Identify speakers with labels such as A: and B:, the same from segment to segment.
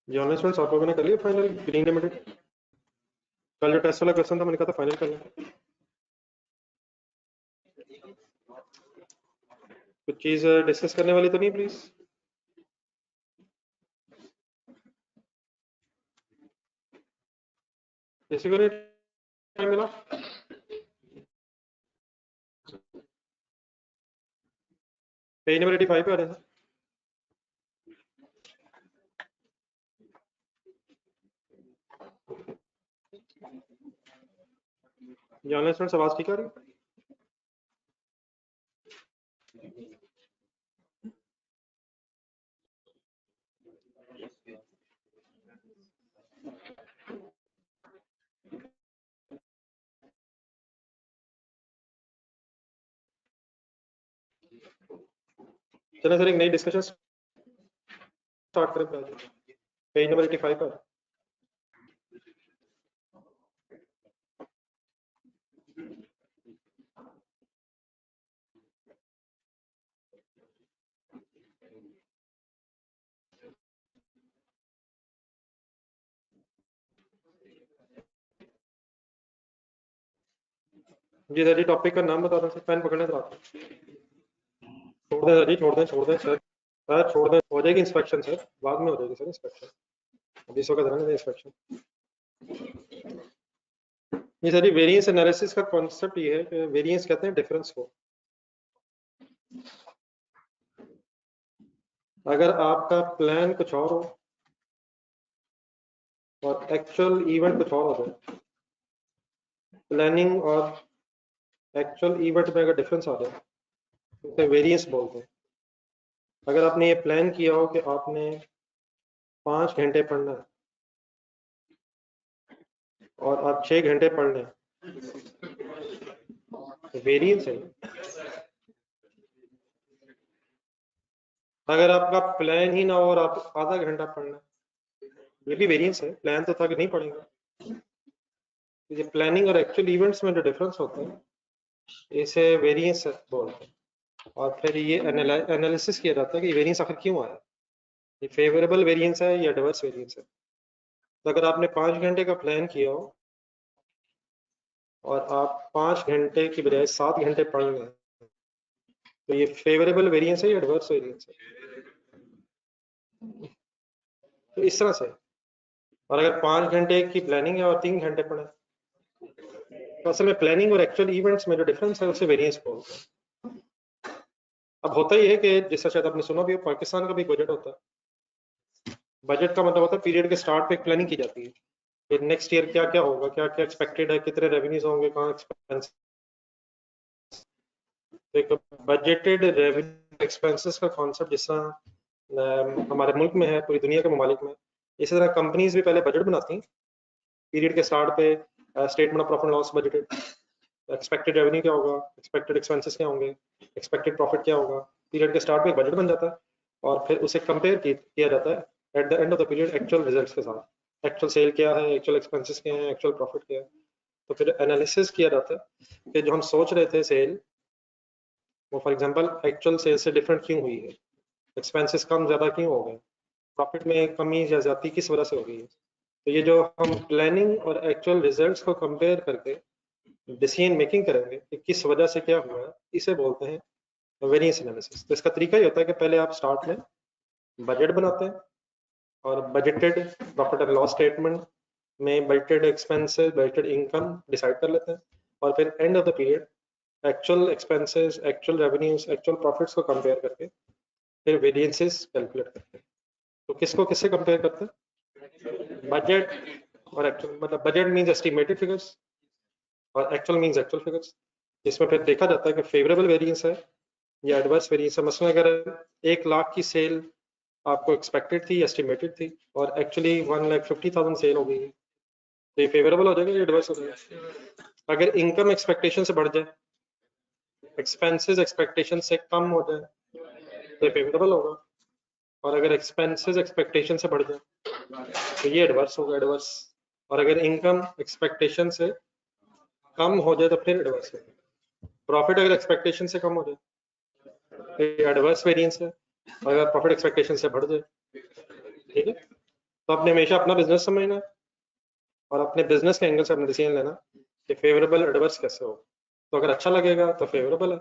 A: जी online students आप लोगों ने कर लिया फाइनल ग्रीन लिमिटेड? कल जो टेस्ट वाला क्वेश्चन था मैंने कहा था फाइनल कर लें। कुछ चीज डिस्कस करने वाली तो नहीं प्लीज? किसी को नहीं टाइम मिला? पेज नंबर 85 पे आ रहे हैं। जी ऑनलाइन स्टूडेंट्स आवाज ठीक आ रही है? चलो सर एक नई डिस्कशन स्टार्ट करें पेज नंबर 85 पर। जी सर जी टॉपिक का नाम बता दो सर, पेन पकड़ने तो आप छोड़ दें सर जी, छोड़ दें सर। सर छोड़ दें, हो जाएगी इंस्पेक्शन सर, बाद में हो जाएगी सर इंस्पेक्शन, अभी इसको करना है इंस्पेक्शन। ये सर वेरिएंस एनालिसिस का कॉन्सेप्ट ये है कि वेरिएंस कहते हैं डिफरेंस को। अगर आपका प्लान कुछ और हो और एक्चुअल इवेंट कुछ और हो जाए, प्लानिंग और एक्चुअल इवेंट में अगर डिफरेंस आ जाए तो उसे वेरिएंस बोलते हैं। अगर आपने ये प्लान किया हो कि आपने 5 घंटे पढ़ना है और आप 6 घंटे पढ़ लें, तो वेरिएंस है। अगर आपका प्लान ही ना हो और आप आधा घंटा पढ़ना, ये भी वेरिएंस है। प्लान तो था कि नहीं पढ़ेंगे। ये प्लानिंग और एक्चुअल इवेंट्स में जो डिफरेंस होता है इसे वेरिएंस बोलते हैं। और फिर ये एनालिसिस किया जाता है कि वेरिएंस आखिर क्यों आया, ये फेवरेबल वेरिएंस है या एडवर्स वेरिएंस है। तो अगर आपने 5 घंटे का प्लान किया हो और आप 5 घंटे की बजाय 7 घंटे पढ़ लें, तो ये फेवरेबल वेरिएंस है या एडवर्स वेरिएंस है? तो इस तरह से। और अगर 5 घंटे की प्लानिंग है और 3 घंटे पढ़े, तो असल में प्लानिंग और एक्चुअल इवेंट्स में जो डिफरेंस है उसे वेरिएंस बोलते हैं। अब होता ही है कि जैसा शायद आपने सुना भी हो, पाकिस्तान का भी बजट होता है। बजट का मतलब होता है पीरियड के स्टार्ट पे एक प्लानिंग की जाती है कि नेक्स्ट ईयर क्या क्या होगा, क्या क्या एक्सपेक्टेड है, कितने रेवेन्यूज होंगे, कहाँ एक्सपेंस। एक बजटेड रेवेन्यू एक्सपेंसेस का कॉन्सेप्ट जिस तरह हमारे मुल्क में है, पूरी दुनिया के ममालिक में, इसी तरह कंपनीज भी पहले बजट बनाती हैं पीरियड के स्टार्ट पे। Statement of profit loss budgeted, expected revenue क्या होगा, एक्सपेक्टेड एक्सपेंसेस क्या होंगे, एक्सपेक्टेड प्रॉफिट क्या होगा। पीरियड के स्टार्ट में एक बजट बन जाता है और फिर उसे कंपेयर किया जाता है at the end of the period actual results के साथ। एक्चुअल सेल क्या है, एक्चुअल एक्सपेंसेस क्या है, एक्चुअल प्रॉफिट क्या है। तो फिर एनालिसिस किया जाता है कि जो हम सोच रहे थे सेल, वो फॉर एग्जांपल एक्चुअल सेल से डिफरेंट क्यों हुई है, एक्सपेंसेस कम ज़्यादा क्यों हो गए, प्रॉफिट में कमी या ज़्यादती किस वजह से हो गई है। तो ये जो हम प्लानिंग और एक्चुअल रिजल्ट्स को कंपेयर करके डिसीजन मेकिंग करेंगे कि किस वजह से क्या हुआ है, इसे बोलते हैं वेरिएंस एनालिसिस। तो इसका तरीका ये होता है कि पहले आप स्टार्ट में बजट बनाते हैं और budgeted profit and loss statement में budgeted expenses, budgeted income decide कर लेते हैं और फिर end of the period actual expenses, actual revenues, actual profits को कंपेयर करके फिर वेरिएंसेस कैलकुलेट करते हैं। तो किसको किससे कंपेयर करते हैं? बजट और एक्चुअल, मतलब बजट मींस एस्टिमेटेड फिगर्स और एक्चुअल मींस एक्चुअल फिगर्स। इसमें फिर देखा जाता है कि फेवरेबल वेरिएंस है या एडवर्स वेरिएंस है। मसलन अगर 1 लाख की सेल आपको एक्सपेक्टेड थी, एस्टिमेटेड थी, और एक्चुअली 1,50,000 सेल हो गई है, तो ये फेवरेबल हो जाएगा या एडवर्स हो जाएगा? अगर इनकम एक्सपेक्टेशन से बढ़ जाए, एक्सपेंसेस एक्सपेक्टेशन से कम हो जाए, तो ये फेवरेबल होगा। और अगर एक्सपेंसेस एक्सपेक्टेशन से बढ़ जाए तो ये एडवर्स होगा, एडवर्स। और अगर इनकम एक्सपेक्टेशन से कम हो जाए तो फिर एडवर्स होगा। प्रॉफिट अगर एक्सपेक्टेशन से कम हो जाए तो एडवर्स वेरिएंस है, अगर प्रॉफिट एक्सपेक्टेशन से बढ़ जाए, ठीक है। तो आपने हमेशा अपना बिजनेस समझना है और अपने बिजनेस के एंगल से अपना डिसीजन लेना कि फेवरेबल एडवर्स कैसे हो। तो अगर अच्छा लगेगा तो फेवरेबल है,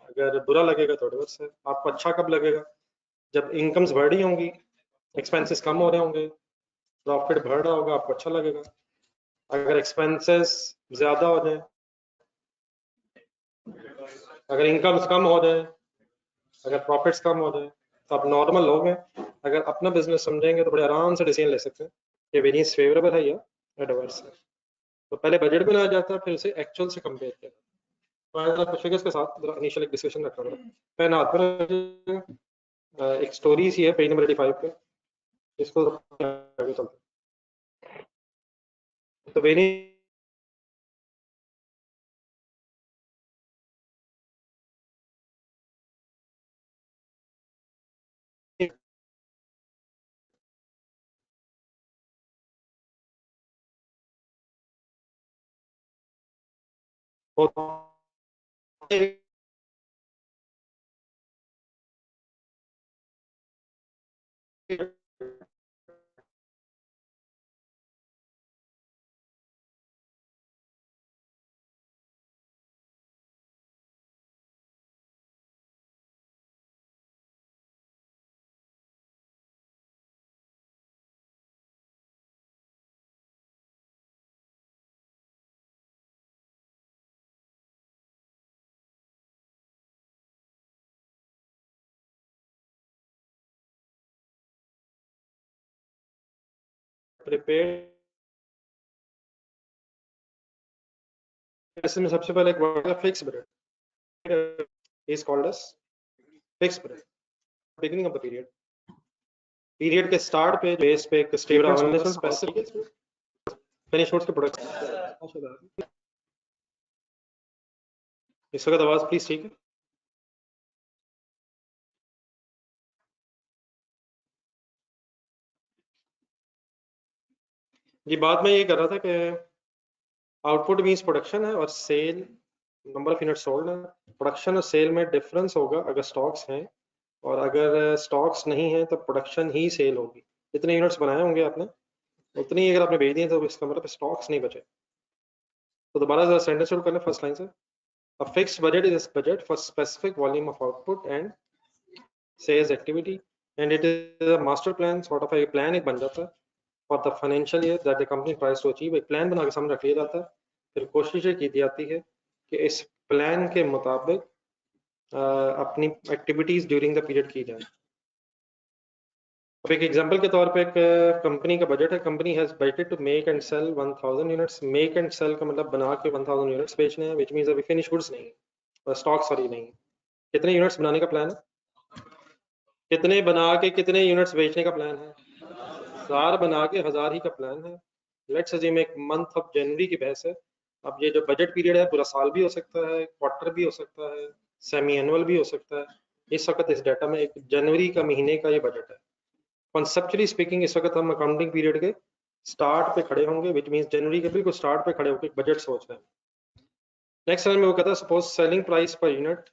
A: अगर बुरा लगेगा तो एडवर्स है। आपको अच्छा कब लगेगा? जब इनकम्स बढ़ रही होंगी, एक्सपेंसेस कम हो रहे होंगे, प्रॉफिट बढ़ रहा होगा, आपको अच्छा लगेगा। अगर एक्सपेंसेस ज्यादा हो जाए, अगर इनकम्स कम हो जाए, अगर प्रॉफिट्स कम हो जाए, तो आप नॉर्मल लोग हैं, अगर अपना बिजनेस समझेंगे तो बड़े आराम से डिसीजन ले सकते हैं कि वेरिएंस फेवरेबल है या एडवर्स है। तो पहले बजट बनाया जाता है, फिर उसे एक्चुअल से कंपेयर किया जाता है। कुछ फिगर्स के साथ इनिशियल एक डिस्कशन रखना पड़ा। पेन हाथ पर, एक स्टोरी सी है पेज नंबर 85 पे, इसको आगे चलते हैं। तो वेरिएंस होता है प्रिपेयर। इसमें सबसे पहले एक वर्ड है fix budget, is called as fix budget. Beginning of the period, period के स्टार्ट पे बेस पे एक स्टेटमेंट स्पेसिफिक फिनिश गुड्स के प्रोडक्ट। इस वक्त आवाज प्लीज ठीक है? ये बात मैं ये कर रहा था कि आउटपुट मीन्स प्रोडक्शन है और sale number of unit sold है। प्रोडक्शन और सेल में डिफरेंस होगा अगर स्टॉक्स हैं, और अगर स्टॉक्स नहीं है तो प्रोडक्शन ही सेल होगी। जितने यूनिट्स बनाए होंगे आपने उतनी ही अगर आपने बेच दिए तो इसका मतलब स्टॉक्स नहीं बचे। तो दोबारा जरा सेंटेंस शुरू करना फर्स्ट लाइन से। A fixed budget is a budget for specific volume of output and sales activity, and it is a master plan, sort of a plan एक बन जाता है for the financial year that the company tries to achieve। एक plan बना के सामने रख लिया जाता है, फिर कोशिश ये की जाती है कि इस प्लान के मुताबिक अपनी एक्टिविटीज ड्यूरिंग द पीरियड की जाए। अब एक एग्जांपल के तौर पे एक कंपनी का बजट है। Company has budgeted to make and sell 1000 units. Make and sell का मतलब बना के 1000 यूनिट्स बेचने हैं, व्हिच मींस अभी फिनिश गुड्स नहीं है और स्टॉक सॉरी नहीं है। कितने यूनिट्स बनाने का प्लान है? कितने बना के कितने यूनिट्स बेचने का प्लान है? 1000 बना के 1000 ही का प्लान है। लेट्स अज्यूम एक मंथ ऑफ जनवरी की बहस है। अब ये जो बजट पीरियड है पूरा साल भी हो सकता है, क्वार्टर भी हो सकता है, सेमी एनुअल भी हो सकता है। इस वक्त इस डाटा में एक जनवरी का महीने का ये बजट है। कॉन्सेप्चुअली स्पीकिंग इस वक्त हम अकाउंटिंग पीरियड के स्टार्ट पे खड़े होंगे, विच मींस जनवरी के बिल्कुल स्टार्ट पे खड़े होकर बजट सोच रहे हैं। नेक्स्ट लाइन में वो कहता है suppose selling price per unit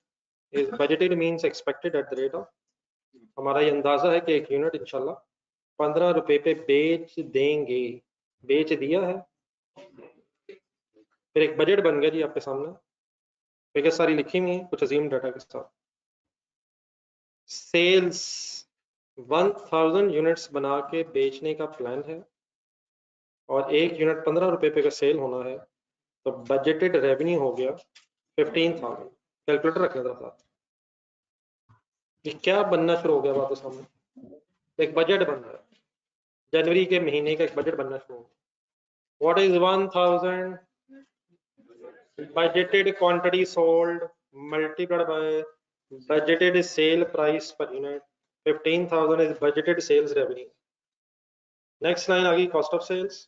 A: is budgeted means expected at the rate of. हमारा ये अंदाजा है कि एक यूनिट इंशाल्लाह 15 रुपए पे बेच देंगे। बेच दिया है, फिर एक बजट बन गया जी आपके सामने, फिगर सारी लिखी हुई है कुछ अजीम डाटा के साथ। सेल्स 1000 यूनिट्स बना के बेचने का प्लान है और एक यूनिट 15 रुपए पे का सेल होना है, तो बजटेड रेवेन्यू हो गया 15,000। कैलकुलेटर रखना था साथ। ये क्या बनना शुरू हो गया बात सामने? एक बजट बन रहा है, जनवरी के महीने का एक बजट बनना शुरू हो गया। What is 1000 budgeted quantity sold multiplied by budgeted sale price per unit? 15,000 is budgeted sales revenue। Next line आ गई cost of sales.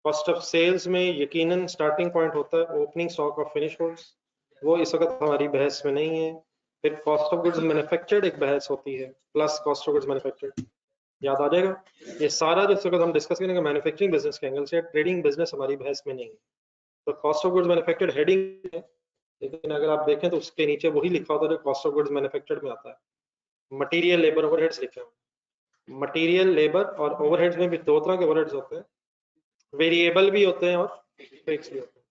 A: Cost of sales में यकीनन स्टार्टिंग पॉइंट होता है opening stock of finish goods, वो इस वक्त हमारी बहस में नहीं है। फिर कॉस्ट ऑफ गुड्स मैन्युफैक्चर्ड एक बहस होती है, plus cost of goods manufactured. याद आ जाएगा ये सारा जो इस वक्त हम डिस्कस करेंगे मैन्युफैक्चरिंग बिजनेस के एंगल से, ट्रेडिंग बिजनेस हमारी बहस में नहीं है। तो cost of goods manufactured heading है, लेकिन अगर आप देखें तो उसके नीचे वही लिखा होता है जो कॉस्ट ऑफ गुड्स मैन्युफैक्चर्ड में आता है। मटेरियल लेबर ओवरहेड्स लिखे हुए। मटेरियल, लेबर और ओवरहेड्स में भी दो तरह के ओवरहेड्स होते हैं, वेरिएबल भी होते हैं और फिक्स भी होते हैं।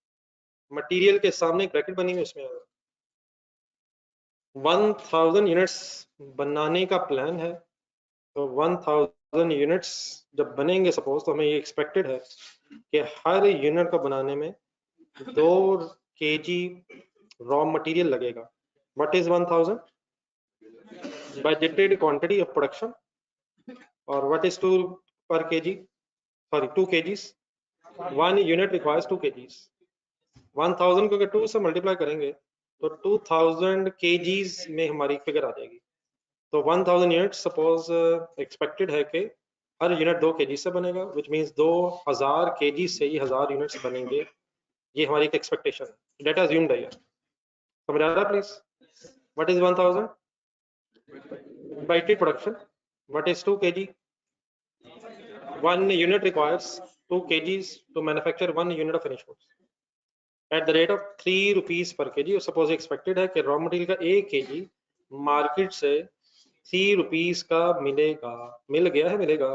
A: मटेरियल के सामने एक ब्रैकेट बनी हुई, उसमें 1000 यूनिट्स बनाने का प्लान है। तो 1000 यूनिट्स जब बनेंगे सपोज, तो हमें ये एक्सपेक्टेड है कि हर यूनिट को बनाने में 2 kg रॉ मटेरियल लगेगा। What is 1000? Budgeted quantity of production. और what is 2 per kg? Sorry 2 kgs। 1 unit requires 2 kgs। 1000 को अगर 2 से मल्टीप्लाई करेंगे तो 2000 kgs में हमारी फिगर आ जाएगी। तो 1000 यूनिट सपोज एक्सपेक्टेड है कि हर यूनिट 2 kg से बनेगा, विच मींस 2000 kg से ही 1000 यूनिट्स बनेंगे। ये हमारी एक एक्सपेक्टेशन है। डेटा अज्यूम्ड है। समझ आ रहा है please? What is 1000? Bited production. What is 2 kg? 1 unit requires 2 kgs to manufacture 1 unit of finished goods at the rate of 3 rupees per kg। Suppose expected है कि रॉ मटेरियल का 1 kg market से 3 rupees का मिलेगा। मिल गया है, मिलेगा।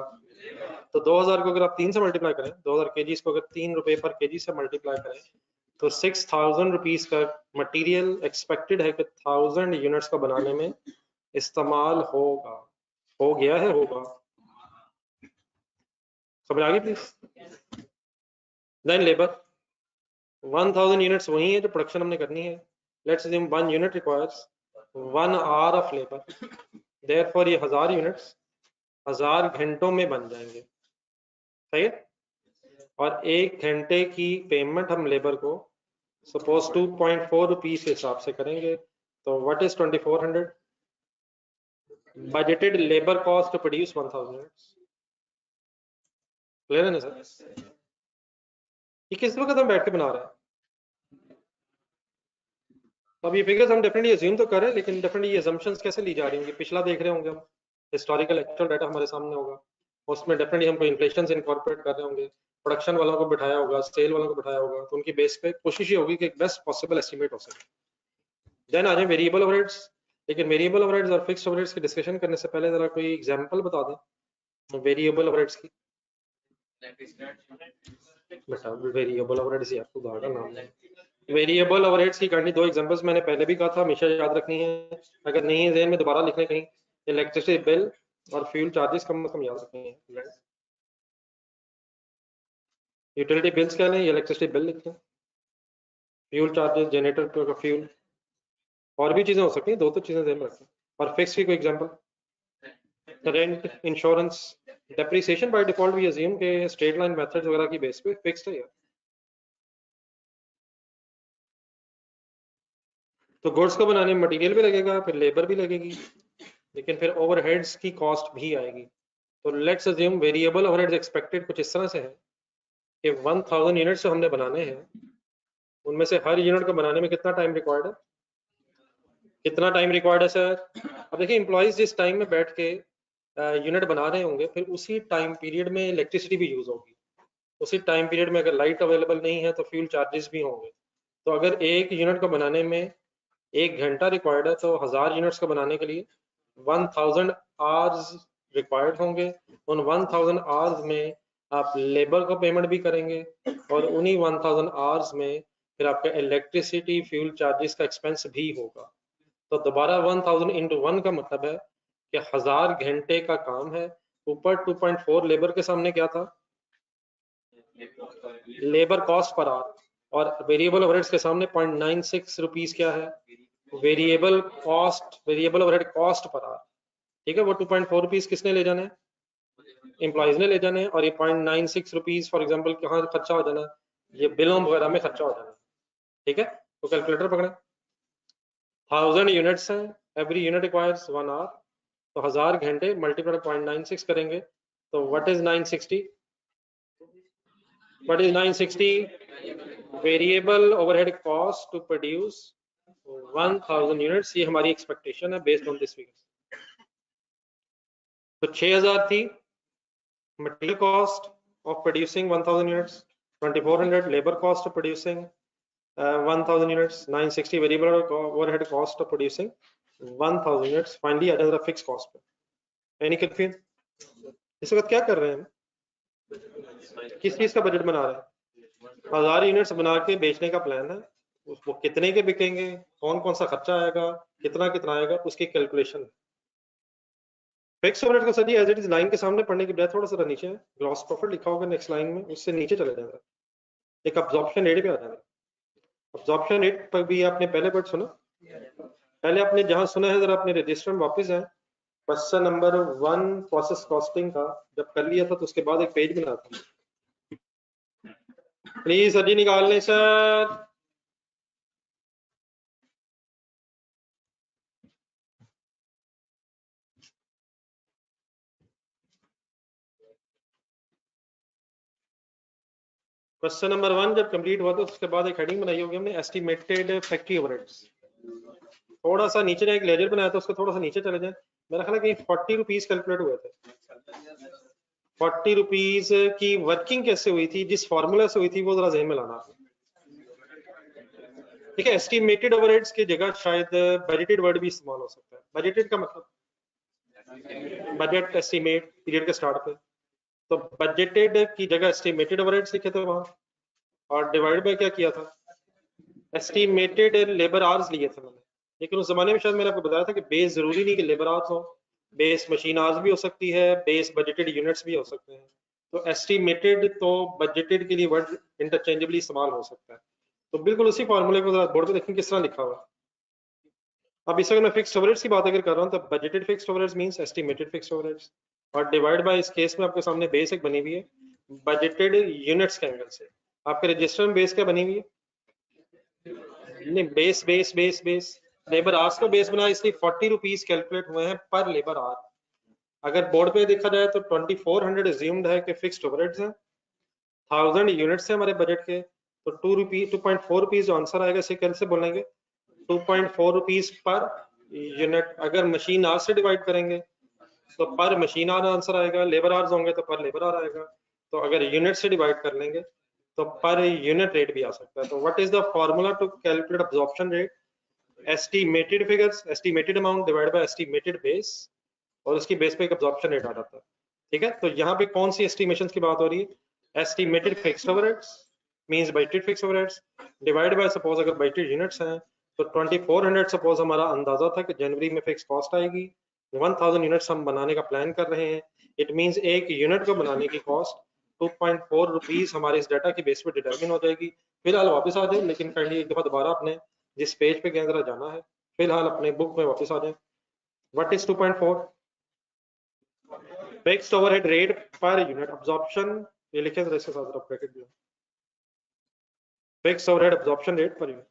A: तो 2000 को अगर आप 3 से मल्टीप्लाई करें, 2000 kgs को अगर 3 रुपए पर kg से मल्टीप्लाई करें, तो 6000 रुपीस का मटेरियल एक्सपेक्टेड है कि 1000 यूनिट्स को बनाने में इस्तेमाल होगा। हो गया है, होगा। समझ आ गई प्लीज? देन लेबर 1000 यूनिट्स वही है जो प्रोडक्शन हमने करनी है। Let's assume 1 unit requires 1 hour of labour. Therefore ये 1000 यूनिट्स 1000 घंटों में बन जाएंगे। सही है? और 1 घंटे की पेमेंट हम लेबर को सपोज 2.4 रुपीस के हिसाब से करेंगे। तो what is 2400? Budgeted labour cost to produce 1000 units. Clear है ना सर? ये किस वक्त हम बैठ के बना रहे हैं? अब ये फिगर्स हम डेफिनेटली अज्यूम तो करें, लेकिन डेफिनेटली ये असम्पशंस कैसे ली जा रही होंगी? पिछला देख रहे होंगे हम, हिस्टोरिकल एक्चुअल डाटा हमारे सामने होगा, उसमें डेफिनेटली हम कोई इन्फ्लेशन से इनकॉर्पोरेट कर रहे होंगे, प्रोडक्शन वालों को बिठाया होगा, सेल वालों को बिठाया होगा, तो उनकी बेस पे कोशिश ये होगी कि एक बेस्ट पॉसिबल एस्टिमेट हो सके। देन आ जाए वेरिएबल ओवरहेड्स। लेकिन वेरिएबल ओवरहेड्स और फिक्स्ड ओवरहेड्स की डिस्कशन करने से पहले जरा कोई एग्जांपल बता दें वेरिएबल ओवरहेड्स की। बेटा वेरिएबल ओवरहेड्स यार खुदा का नाम है। वेरिएबल ओवरहेड्स की करनी 2 एग्जांपल्स मैंने पहले भी कहा था, हमेशा याद रखनी है। अगर नहीं है ज़हन में दोबारा लिख लें कहीं। इलेक्ट्रिसिटी बिल और फ्यूल चार्जेस कम से कम याद रखनी है। यूटिलिटी बिल्स क्या लें? इलेक्ट्रिसिटी बिल लिख लें, फ्यूल चार्जेस, जनरेटर का फ्यूल, और भी चीजें हो सकती हैं, 2 तो चीजें ध्यान में रखें। और फिक्स की कोई example? Rent, insurance, depreciation by default भी अज्यूम के स्ट्रेट लाइन मेथड्स वगैरह की बेस पे फिक्स्ड है यार। तो गुड्स को बनाने में मटेरियल भी लगेगा, फिर लेबर भी लगेगी, लेकिन फिर ओवरहेड्स की कॉस्ट भी आएगी। तो let's assume variable overheads expected कुछ इस तरह से है कि 1000 यूनिट्स जो हमने बनाने हैं, उनमें से हर यूनिट को बनाने में कितना टाइम रिक्वायर्ड है? कितना टाइम रिक्वायर्ड है सर? अब देखिए, एम्प्लॉइज जिस टाइम में बैठ के यूनिट बना रहे होंगे, फिर उसी टाइम पीरियड में इलेक्ट्रिसिटी भी यूज होगी। उसी टाइम पीरियड में अगर लाइट अवेलेबल नहीं है तो फ्यूल चार्जेस भी होंगे। तो अगर एक यूनिट को बनाने में 1 घंटा रिक्वायर्ड है, तो 1000 यूनिट्स को बनाने के लिए 1000 आवर्स रिक्वायर्ड होंगे। उन 1000 आवर्स में आप लेबर को पेमेंट भी करेंगे, और उन्हीं 1000 आवर्स में फिर आपका इलेक्ट्रिसिटी फ्यूल चार्जेस का एक्सपेंस भी होगा। तो दोबारा 1000 इंटू 1 का मतलब है कि 1000 घंटे का काम है। ऊपर 2.4 लेबर के सामने क्या था? Labour cost per hour. और वेरिएबल ओवरहेड्स के सामने 0.96 रुपीस क्या है? Variable cost, variable overhead cost per hour. ठीक है, वो 2.4 रुपीस किसने ले जाने? एम्प्लॉइज ने ले जाने। और ये 0.96 रुपीस फॉर एग्जाम्पल कहाँ खर्चा हो जाना? ये बिलों वगैरह में खर्चा हो जाना। ठीक है, तो कैलकुलेटर पकड़े। 1000 यूनिट्स हैं, एवरी यूनिट रिक्वायर्स 1 आवर। तो 1000 घंटे मल्टीप्लाई 0.96 करेंगे, तो what is 960? What is 960? Variable overhead cost to produce 1000 units. ये हमारी एक्सपेक्टेशन है बेस्ड ऑन दिस फिगर। तो 6000 थी material cost of producing 1000 units, 2400 labor cost of producing 1000 units, 960 variable overhead cost of producing 1000 units. Finally, another fixed cost. Any confusion? इस वक्त क्या कर रहे हैं हम, किस चीज का बजट बना रहे हैं? 1000 यूनिट्स बना के बेचने का प्लान है, वो कितने के बिकेंगे, कौन कौन सा खर्चा आएगा, कितना कितना आएगा, उसकी कैलकुलेशन। फिक्स ओवरहेड का sir as it is line के सामने पढ़ने की बजाय थोड़ा सा नीचे है, ग्रॉस प्रॉफिट लिखा होगा नेक्स्ट लाइन में, उससे नीचे चले जाएगा, एक अब्जॉर्प्शन रेट पे आ जाएगा। अब्जॉर्प्शन रेट पर भी आपने पहले वर्ड सुना, पहले आपने जहां सुना है जरा अपने रजिस्टर में वापस आए, क्वेश्चन नंबर 1 प्रोसेस कॉस्टिंग का जब कर लिया था तो उसके बाद एक पेज बना था, प्लीज सर जी निकाल लें सर। क्वेश्चन नंबर 1 जब कंप्लीट हुआ तो उसके बाद एक हेडिंग बनाई होगी हमने, एस्टिमेटेड फैक्ट्री ओवरहेड्स। थोड़ा सा नीचे एक लेजर बनाया था, उसको थोड़ा सा नीचे चले जाए, मेरा ख्याल है कहीं 40 रुपीज कैलकुलेट हुए थे। 40 रुपीज की वर्किंग कैसे हुई थी, जिस फॉर्मूला से हुई थी वो जरा जहन में लाना। ठीक है, एस्टिमेटेड ओवरहेड्स की जगह शायद बजटेड वर्ड भी इस्तेमाल हो सकता है। बजटेड का मतलब बजट एस्टिमेट पीरियड के स्टार्ट पे, तो बजटेड की जगह एस्टिमेटेड ओवरहेड्स लिखे थे वहां, और डिवाइड बाय क्या किया था, एस्टिमेटेड लेबर आवर्स लिए थे मैंने। लेकिन उस जमाने में शायद मैंने आपको बताया था कि बेस जरूरी नहीं कि लेबर आवर्स हो, बेस मशीन आवर्स भी हो सकती है, बेस बजटेड यूनिट्स भी हो सकते हैं। तो एस्टिमेटेड तो बजटेड के लिए वर्ड इंटरचेंजेबली इस्तेमाल हो सकता है। तो बिल्कुल उसी फॉर्मूले को बोर्ड पे देखें किस तरह लिखा हुआ है। अब इस अगर मैं फिक्स्ड ओवरहेड्स की बात अगर कर रहा हूँ तो budgeted fixed overheads means estimated fixed overheads, और डिवाइड बाय इस केस में आपके सामने बेस एक बनी हुई है बजटेड यूनिट्स के एंगल से। आपके रजिस्टर में बेस क्या बनी हुई है, नहीं base base base base labour hours को बेस बना, इसलिए 40 रुपीज कैलकुलेट हुए हैं पर लेबर आवर। अगर बोर्ड पे देखा जाए तो 2400 एज्यूम्ड है कि फिक्स्ड ओवरहेड्स हैं, 1000 यूनिट्स है हमारे बजट के, तो 2.4 रुपीज जो आंसर आएगा इसे कैसे बोलेंगे, 2.4 रुपीज पर यूनिट। अगर मशीन आवर से डिवाइड करेंगे तो पर मशीन आवर आंसर आएगा, लेबर आवर्स होंगे तो पर लेबर आवर आएगा, तो अगर यूनिट से डिवाइड कर लेंगे तो पर यूनिट रेट भी आ सकता है। तो what is the formula to calculate absorption rate, estimated figures, estimated amount divide by estimated base, और उसकी बेस पे एक अब्जॉर्प्शन रेट आ जाता है। ठीक है, तो यहाँ पे कौन सी एस्टिमेशन की बात हो रही है, estimated fixed overheads means budgeted fixed overheads divide by, suppose अगर बजटेड यूनिट्स हैं तो 2400 सपोज हमारा अंदाजा था कि जनवरी में फिक्स कॉस्ट आएगी, 1000 यूनिट्स हम बनाने का प्लान कर रहे हैं, इट मींस एक यूनिट को बनाने की कॉस्ट 2.4 रुपीज हमारे इस डाटा की बेस पे डिटरमिन हो जाएगी। फिलहाल वापस आ जाए, लेकिन काइंडली एक दफा दोबारा अपने जिस पेज पे गए जरा जाना है, फिलहाल अपने बुक में वापस आ जाए। What is 2.4, fixed overhead rate per unit absorption, ये लिखे थे इसके साथ ब्रैकेट में, फिक्स्ड ओवरहेड अब्जॉर्प्शन रेट पर यूनिट।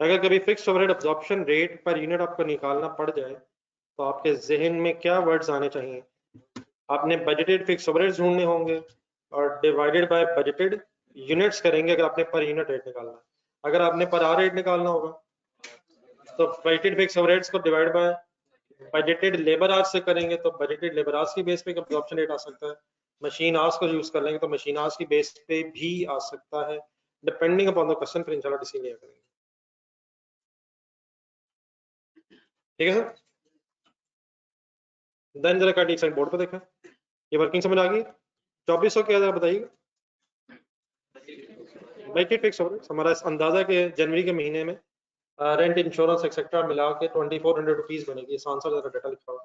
A: अगर कभी fixed overhead absorption rate per unit आपको निकालना पड़ जाए तो आपके जहन में क्या वर्ड्स आने चाहिए, आपने बजटेड फिक्स्ड ओवरहेड्स ढूंढने होंगे और डिवाइडेड बाय बजटेड यूनिट्स करेंगे अगर आपने पर यूनिट रेट निकालना है। अगर आपने पर आवर रेट निकालना होगा तो बजटेड फिक्स्ड ओवरहेड्स को divide by budgeted labour hours से करेंगे, तो बजटेड लेबर आवर्स की बेस पे अब्जॉर्प्शन रेट आ सकता है। मशीन आवर्स को यूज कर लेंगे तो मशीन आवर्स की बेस पे भी आ सकता है, डिपेंडिंग अपॉन द क्वेश्चन, फिर इंशाल्लाह डिसीजन लिया करेंगे। ठीक है सर, देन जरा कार्डिक साइड बोर्ड पे देखा, ये वर्किंग समझ आ गई। 2400 क्या जरा बताइएगा, बजटेड फिक्स ओवरहेड्स हमारा अंदाजा के जनवरी के महीने में रेंट इंश्योरेंस एक्सेट्रा मिला के 2400 रुपीज बनेगी। इस आंसर जरा डाटा लिखा हुआ,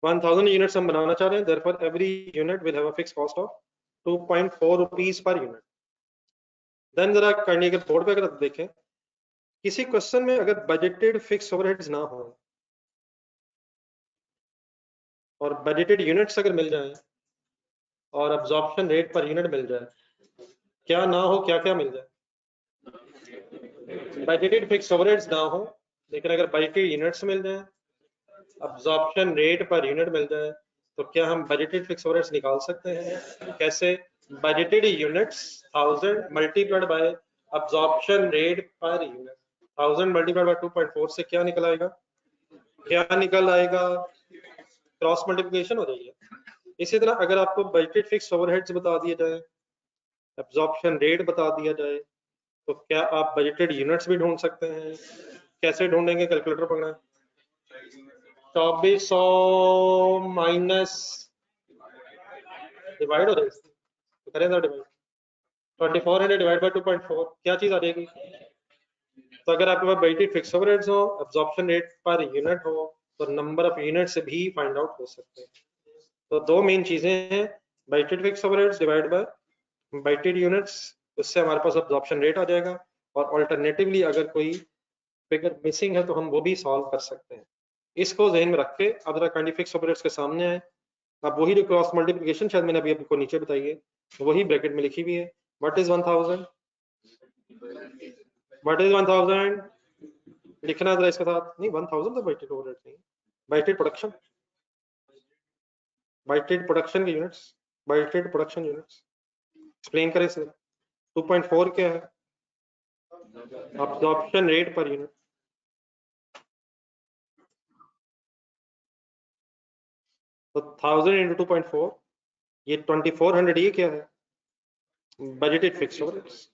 A: 1000 यूनिट्स हम बनाना चाह रहे हैं, therefore every unit will have a fixed cost of 2.4 rupees per unit. Then जरा करने के बोर्ड पे अगर देखें, किसी क्वेश्चन में अगर बजटेड फिक्स ओवरहेड्स ना हो और बजटेड यूनिट्स अगर मिल जाए और अब्जॉर्प्शन रेट पर यूनिट मिल जाए, क्या ना हो, क्या क्या मिल जाए, बजटेड फिक्स ओवरहेड्स ना हो लेकिन अगर बजटेड यूनिट्स मिल जाए, अब्जॉर्प्शन रेट पर यूनिट मिल जाए, तो क्या हम बजटेड फिक्स ओवरहेड्स निकाल सकते हैं? कैसे, budgeted units 1000 multiplied by absorption rate per unit, 1000 multiplied by 2.4 से क्या निकल आएगा, क्या निकल आएगा, क्रॉस मल्टीप्लिकेशन हो जाएगी। इसी तरह अगर आपको बजटेड फिक्स ओवरहेड्स बता दिए जाए, एब्जॉर्प्शन रेट बता दिया जाए, तो क्या आप बजटेड यूनिट्स भी ढूंढ सकते हैं? कैसे ढूंढेंगे? कैलकुलेटर पकड़ा, 2400 माइनस डिवाइड हो रहा है, तो करें ना डिवाइड, 2400 डिवाइड बाय 2.4, क्या चीज आ जाएगी? तो अगर आपके पास बजटेड फिक्स ओवरहेड्स हो, एब्जॉर्प्शन रेट पर यूनिट हो, तो नंबर ऑफ यूनिट से भी फाइंड आउट हो सकते हैं। तो दो मेन चीजें हैं, budgeted fix overheads divide by budgeted units, उससे हमारे पास एब्जॉर्प्शन रेट आ जाएगा। और ऑल्टरनेटिवली अगर कोई फिगर मिसिंग है तो हम वो भी सॉल्व कर सकते हैं। इसको ध्यान में रख के अब जरा काइंडली फिक्स ओवरहेड्स के सामने आए। अब वही जो क्रॉस मल्टीप्लिकेशन शायद मैंने अभी आपको नीचे बताई है, वही ब्रैकेट में लिखी हुई है। What is 1000? What is 1000? लिखना जरा इसके साथ। नहीं, 1000 तो बजटेड ओवरहेड नहीं, बजटेड प्रोडक्शन, बजटेड प्रोडक्शन के units, budgeted production units. Explain करें इसे। 2.4 क्या है? Absorption rate per unit. तो 1000 इंटू 2.4, ये 2400, ये क्या है? Budgeted fix overheads.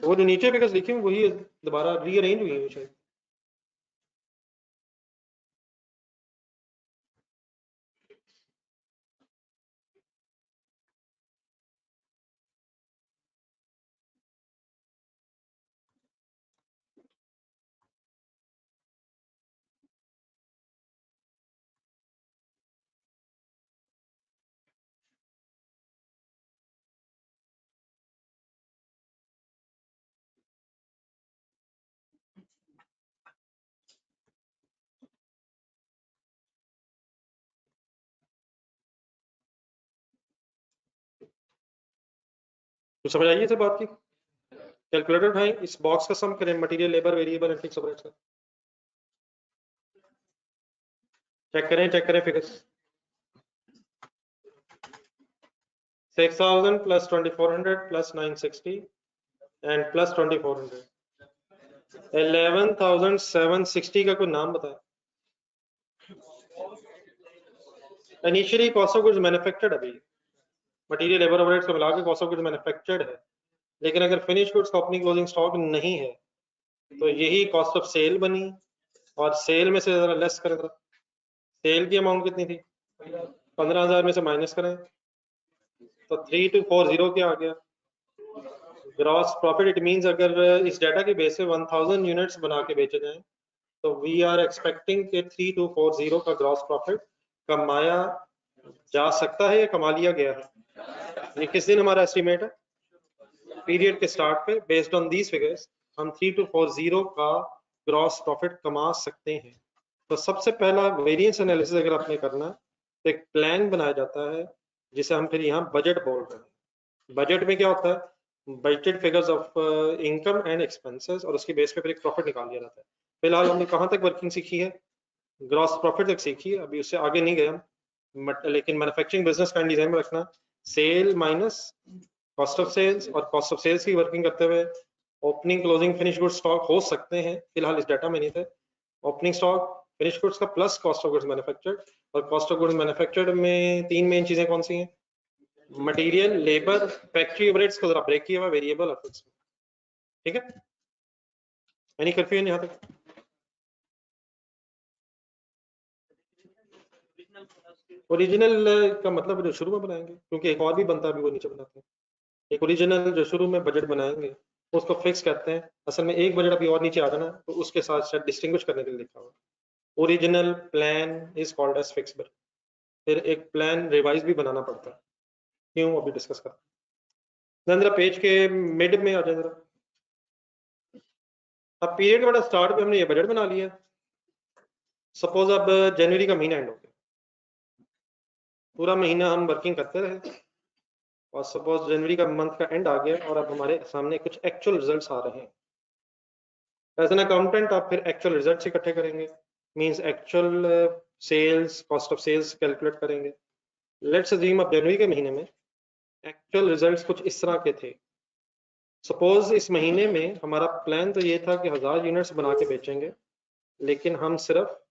A: वो जो नीचे फिगर्स लिखी हुई वही दोबारा रीअरेंज हुई है शायद। तो समझ आइए इस बात की। कैलकुलेटर उठाएं, इस बॉक्स का सम करें, material, labour, variable and fix overheads का। चेक करें figures. 6000 plus 2400 plus 960 and plus 2400, 11760 का कोई नाम बताएं। Initially cost of goods manufactured, अभी मटेरियल, लेबर, ओवरहेड्स को मिला के कॉस्ट ऑफ गुड्स मैन्युफैक्चर्ड है। लेकिन अगर फिनिश गुड्स का ओपनिंग क्लोजिंग स्टॉक नहीं है तो यही कॉस्ट ऑफ सेल बनी। और सेल में से जरा लेस करें, जरा सेल की अमाउंट कितनी थी? 15000 में से माइनस करें तो 3240 क्या आ गया? Gross profit. इट मींस अगर इस डाटा के बेस पे 1000 यूनिट्स बना के बेचे जाएं तो वी आर एक्सपेक्टिंग कि 3240 का ग्रॉस प्रॉफिट कमाया जा सकता है या कमा लिया गया है। ये किस दिन हमारा एस्टिमेट है? पीरियड के स्टार्ट पे। बेस्ड ऑन दीज फिगर्स हम 3240 का ग्रॉस प्रॉफिट कमा सकते हैं। तो सबसे पहला वेरिएंस एनालिसिस अगर आपने करना है तो एक प्लान बनाया जाता है जिसे हम फिर यहाँ बजट बोल रहे हैं। बजट में क्या होता है? Budgeted figures of income and expenses, और उसके बेस पे फिर एक प्रॉफिट निकाल लिया जाता है। फिलहाल हमने कहाँ तक वर्किंग सीखी है? ग्रॉस प्रॉफिट तक सीखी है, अभी उससे आगे नहीं गए हम। लेकिन मैन्युफैक्चरिंग बिजनेस का डिजाइन में रखना, sale minus cost of sales, और कॉस्ट ऑफ सेल्स की वर्किंग करते हुए opening closing finish good stock हो सकते हैं, फिलहाल इस डाटा में नहीं थे। ओपनिंग स्टॉक फिनिश गुड्स का plus cost of goods manufactured, और कॉस्ट ऑफ गुड्स मैन्युफैक्चर्ड में तीन मेन चीजें कौन सी हैं? मटेरियल, लेबर, फैक्ट्री ओवरहेड्स को जरा ब्रेक किया हुआ, वेरिएबल और फिक्स। ठीक है, एनी कंफ्यूजन यहाँ तक? ओरिजिनल का मतलब जो शुरू में बनाएंगे, क्योंकि एक और भी बनता है, अभी वो नीचे बनाते हैं। एक ओरिजिनल जो शुरू में बजट बनाएंगे उसको फिक्स करते हैं। असल में एक बजट अभी और नीचे आ जाना तो उसके साथ शायद डिस्टिंग्विश करने के लिए लिखा हुआ। Original plan is called as fix budget. फिर एक प्लान रिवाइज भी बनाना पड़ता है, क्यों अभी डिस्कस करते हैं। जरा पेज के मिड में आ जाए जरा। अब पीरियड वाला स्टार्ट पे हमने ये बजट बना लिया। सपोज अब जनवरी का महीना एंड हो गया, पूरा महीना हम वर्किंग करते रहे, और सपोज जनवरी का मंथ का एंड आ गया और अब हमारे सामने कुछ एक्चुअल रिजल्ट्स आ रहे हैं। एज एन अकाउंटेंट आप फिर एक्चुअल रिजल्ट्स इकट्ठे करेंगे, means actual sales, cost of sales calculate करेंगे। लेट्स अज्यूम अब जनवरी के महीने में एक्चुअल रिजल्ट्स कुछ इस तरह के थे। सपोज इस महीने में हमारा प्लान तो ये था कि 1000 यूनिट्स बना के बेचेंगे, लेकिन हम सिर्फ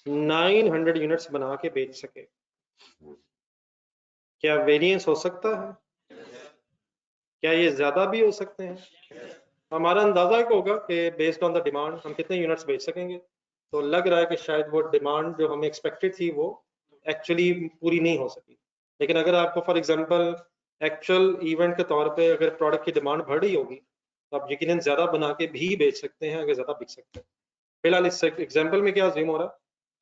A: 900 यूनिट्स बना के बेच सके। क्या वेरिएंस हो सकता है? क्या ये ज्यादा भी हो सकते हैं? हमारा अंदाजा होगा कि बेस्ड ऑन द डिमांड हम कितने यूनिट्स बेच सकेंगे। तो लग रहा है कि शायद वो डिमांड जो हमें एक्सपेक्टेड थी वो एक्चुअली पूरी नहीं हो सकी। लेकिन अगर आपको फॉर एग्जांपल एक्चुअल इवेंट के तौर पे अगर प्रोडक्ट की डिमांड बढ़ रही होगी तो आप यकीनन ज्यादा बना के भी बेच सकते हैं, अगर ज्यादा बिक सकते हैं। फिलहाल इस एग्जांपल में क्या अज्यूम हो रहा है,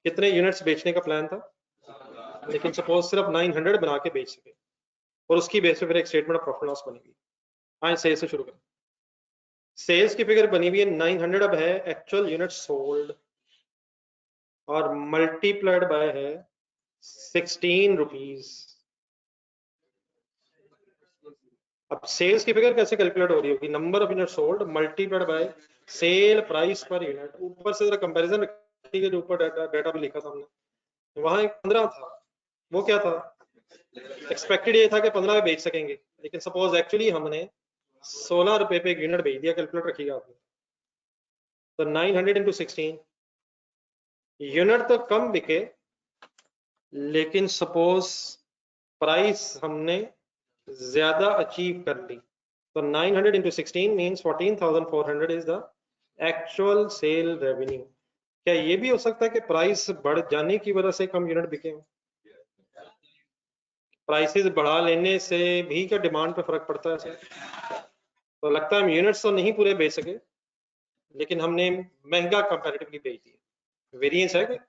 A: कितने यूनिट्स बेचने का प्लान था, लेकिन सपोज सिर्फ 900 बना के बेच सके और उसकी बेस पे फिर एक स्टेटमेंट ऑफ प्रॉफिट लॉस बनेगी। हाँ, सेल्स से शुरू करें। सेल्स की फिगर बनी हुई है 900, अब है एक्चुअल यूनिट सोल्ड और मल्टीप्लाइड बाय है 16 रुपीज। अब सेल्स की फिगर कैसे कैलकुलेट हो रही होगी, number of unit sold multiplied by sale price per unit. ऊपर से जरा कंपैरिजन रखिएगा, जो ऊपर डाटा भी लिखा था हमने, वहां एक 15 था, वो क्या था, एक्सपेक्टेड ये था कि 15 में बेच सकेंगे, लेकिन सपोज एक्चुअली हमने 16 रुपए पे एक यूनिट बेच दिया। कैलकुलेट रखिएगा आपने, तो 900 इंटू 16, यूनिट तो कम बिके लेकिन सपोज प्राइस हमने ज्यादा अचीव कर ली। तो 900 into 16 means 14,400 is the actual sale revenue. क्या ये भी हो सकता है कि प्राइस बढ़ जाने की वजह से कम यूनिट बिके? प्राइसेस बढ़ा लेने से भी क्या डिमांड पे फर्क पड़ता है सर? तो लगता है हम यूनिट्स तो नहीं पूरे बेच सके, लेकिन हमने महंगा कंपैरेटिवली बेच दिया। वेरिएंस है क्या?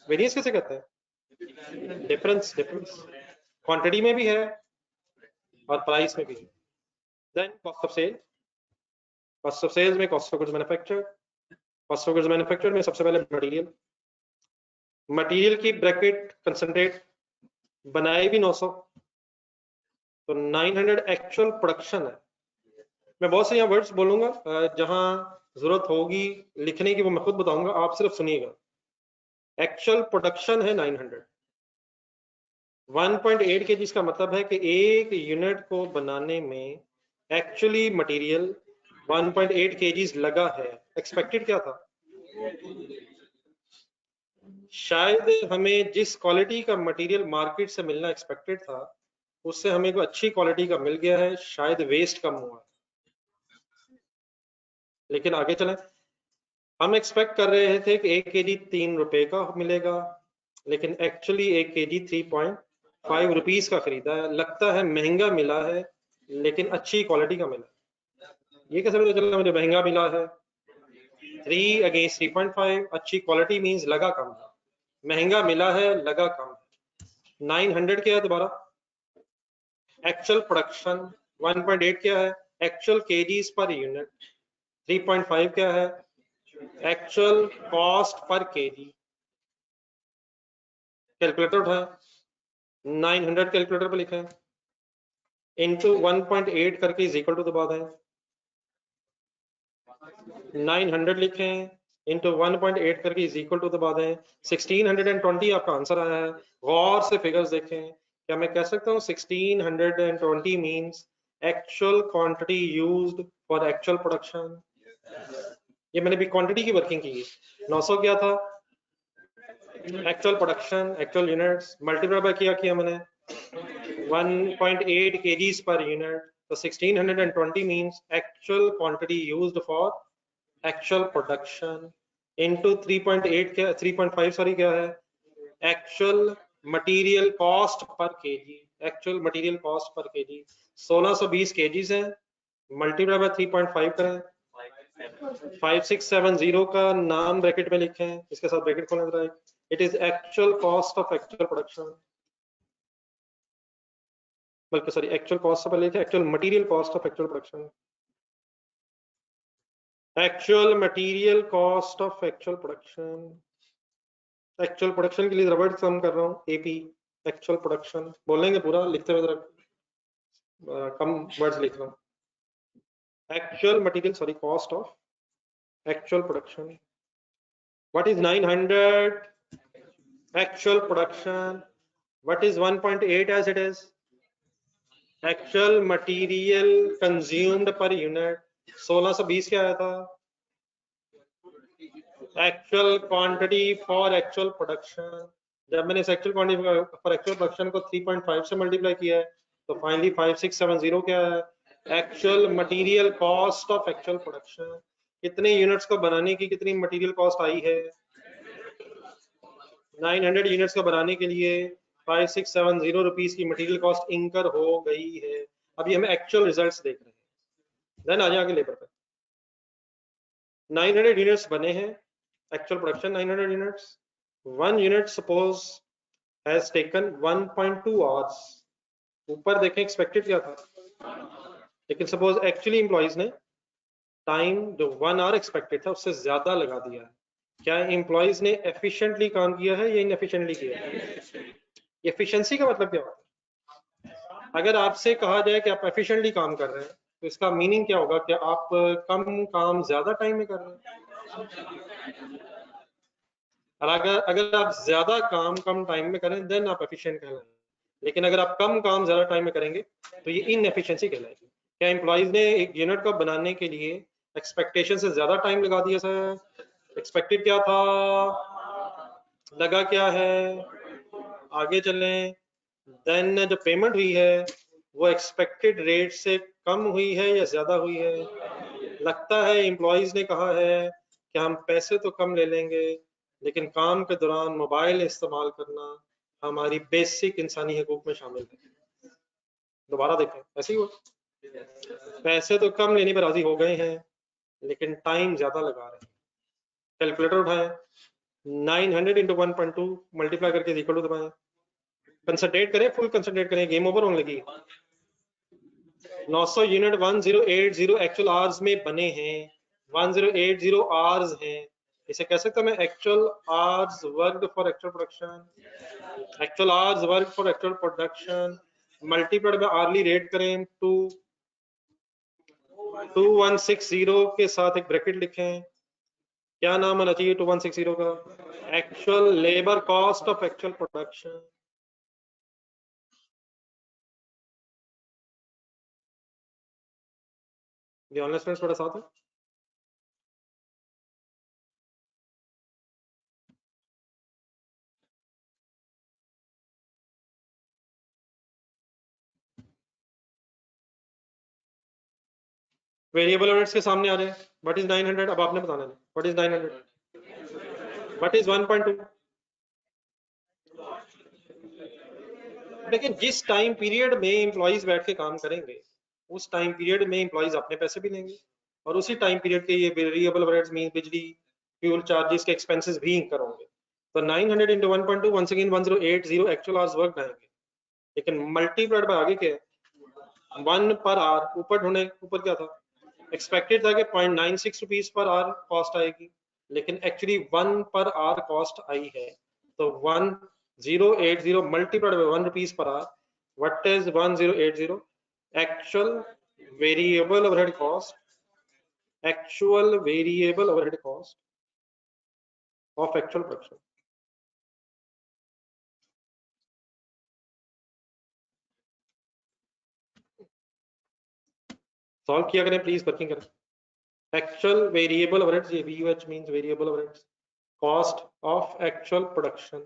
A: वेरिएंस कैसे कहते हैं? डिफरेंस, डिफरेंस क्वांटिटी में भी है और प्राइस में भी है। Then cost of sale, cost of sales में cost of goods manufactured, cost of goods manufactured में सबसे पहले मटेरियल, मटेरियल की ब्रैकेट कंसंट्रेट बनाए भी 900, तो 900 एक्चुअल प्रोडक्शन है। मैं बहुत से यहाँ वर्ड्स बोलूंगा, जहां जरूरत होगी लिखने की वो मैं खुद बताऊंगा, आप सिर्फ सुनिएगा। एक्चुअल प्रोडक्शन है 900। 1.8 kg का मतलब है कि एक यूनिट को बनाने में एक्चुअली मटेरियल 1.8 kg लगा है। एक्सपेक्टेड क्या था? शायद हमें जिस क्वालिटी का मटेरियल मार्केट से मिलना एक्सपेक्टेड था उससे हमें कोई अच्छी क्वालिटी का मिल गया है, शायद वेस्ट कम हुआ। लेकिन आगे चलें, हम एक्सपेक्ट कर रहे थे कि 1 kg 3 रुपए का मिलेगा, लेकिन एक्चुअली 1 kg 3.5 रुपीज का खरीदा है। लगता है महंगा मिला है लेकिन अच्छी क्वालिटी का मिला। ये कैसे पता चला मुझे महंगा मिला है? 3 अगेंस्ट 3.5, अच्छी क्वालिटी मींस लगा कम है, महंगा मिला है लगा कम है। 900 क्या है दोबारा? Actual production. 1.8 क्या है? Actual KGs per unit. 3.5 क्या है? Actual cost per KG. Calculator उठाएं, 900 कैलकुलेटर पर लिखें, इंटू 1.8 करके इज इक्वल टू दबा दें, 900 लिखें इंटू 1.8 करके इज इक्वल टू दबा दें, 1620 आपका आंसर आया है। गौर से फिगर्स देखें, क्या मैं कह सकता हूँ 1620 means actual quantity used for actual production? ये मैंने भी क्वांटिटी की वर्किंग की है। 900 क्या था? Actual production, actual units, multiply किया मैंने 1.8 kgs per unit, so 1620 means actual quantity used for actual production into 3.8 क्या 3.5 सॉरी क्या है? actual material cost per kg, actual material cost per kg 1620 kgs है, मल्टीप्लाई बाय 3.5 करें, 5670 का नाम bracket में लिखें, इसके साथ ब्रैकेट खोलें जरा, it is actual cost of actual production, बल्कि सॉरी एक्चुअल कॉस्ट से पहले लिखे actual material cost of actual production, actual material cost of actual production. Actual production के लिए वर्ड कम कर रहा हूँ, एपी एक्चुअल प्रोडक्शन बोलेंगे पूरा, लिखते हुए जरा कम वर्ड्स लिख रहा हूँ। Actual material sorry cost of actual production, what is 900 actual production, what is 1.8 as it is actual material consumed per unit, 1620 क्या आया था? Actual quantity for actual production. जब मैंने इस actual quantity for actual production को 3.5 से multiply किया है तो फाइनली 5670 क्या है? Actual material cost of actual production. कितने यूनिट्स को बनाने की कितनी मटेरियल कॉस्ट आई है? 900 यूनिट्स को बनाने के लिए 5670 रुपीस की मटेरियल कॉस्ट इंकर हो गई है। अभी हमें एक्चुअल रिजल्ट्स देख रहे हैं। देन आ जाए आगे लेबर पे। 900 यूनिट्स बने हैं, actual production 900 units. 1 unit suppose has taken 1.2 hours. ऊपर देखें एक्सपेक्टेड क्या था, लेकिन सपोज एक्चुअली एम्प्लॉइज ने टाइम जो 1 आवर एक्सपेक्टेड था उससे ज्यादा लगा दिया है। क्या एम्प्लॉइज ने एफिशिएंटली काम किया है या इनएफिशिएंटली किया है? एफिशिएंसी का मतलब क्या होता है? अगर आपसे कहा जाए कि आप एफिशिएंटली काम कर रहे हैं तो इसका मीनिंग क्या होगा कि आप कम काम ज्यादा टाइम में कर रहे हैं। और अगर अगर आप ज्यादा काम कम टाइम में करें देन आप एफिशिएंट कहलाएंगे, लेकिन अगर आप कम काम ज्यादा टाइम में करेंगे तो ये इनएफिशिएंसी कहलाएगी। क्या एम्प्लॉइज ने एक यूनिट को बनाने के लिए एक्सपेक्टेशन से ज्यादा टाइम लगा दिया सर? एक्सपेक्टेड क्या था, लगा क्या है? आगे चलें। देन जो पेमेंट हुई है वो एक्सपेक्टेड रेट से कम हुई है या ज्यादा हुई है? लगता है एम्प्लॉइज ने कहा है कि हम पैसे तो कम ले लेंगे लेकिन काम के दौरान मोबाइल इस्तेमाल करना हमारी बेसिक इंसानी हकूक में शामिल है। दोबारा देखें, ऐसे ही हो, पैसे तो कम लेने पर राजी हो गए हैं लेकिन टाइम ज्यादा लगा रहे हैं। कैलकुलेटर उठाएं, 900 इंटू 1.2 मल्टीप्लाई करके इक्वल टू दबाएं, कंसंट्रेट करें, फुल कंसंट्रेट करें, गेम ओवर होने लगी। 900 यूनिट 1080 एक्चुअल आवर्स में बने हैं, 1080 आवर्स हैं। इसे कह सकता हूं मैं actual hours worked for actual production. Actual hours work for actual production multiplied bye hourly rate करें, 2160 के साथ एक ब्रैकेट लिखें। क्या नाम होना चाहिए 2160 का? Actual labour cost of actual production. Online students थोड़ा साथ है। वेरिएबल ओवरहेड्स के सामने आ जाए। What is 900? अब आपने बताना है व्हाट इज 900, व्हाट इज 1.2। लेकिन जिस टाइम पीरियड में एम्प्लॉइज बैठ के काम करेंगे उस टाइम पीरियड में एम्प्लॉइज अपने पैसे भी लेंगे और उसी टाइम पीरियड के ये वेरिएबल ओवरहेड्स मीन बिजली फ्यूल चार्जेस के एक्सपेंसेस भी इंकर होंगे। तो 900 into 1.2 once again 1080 actual hours work आएंगे, लेकिन मल्टीप्लाइड बाय आगे क्या है 1 पर आवर। ऊपर ढूंढे, ऊपर क्या था? एक्सपेक्टेड था कि 0.96 रुपीज पर आवर कॉस्ट आएगी, लेकिन एक्चुअली 1 पर आवर कॉस्ट आई है। तो 1080 multiplied by 1 rupees per hour. What is 1080? Actual variable overhead cost, actual variable overhead cost of actual production. Solve किया करें प्लीज, वर्किंग करें। एक्चुअल वेरिएबल ओवरहेड्स, ये VUH means variable overheads, cost of actual production.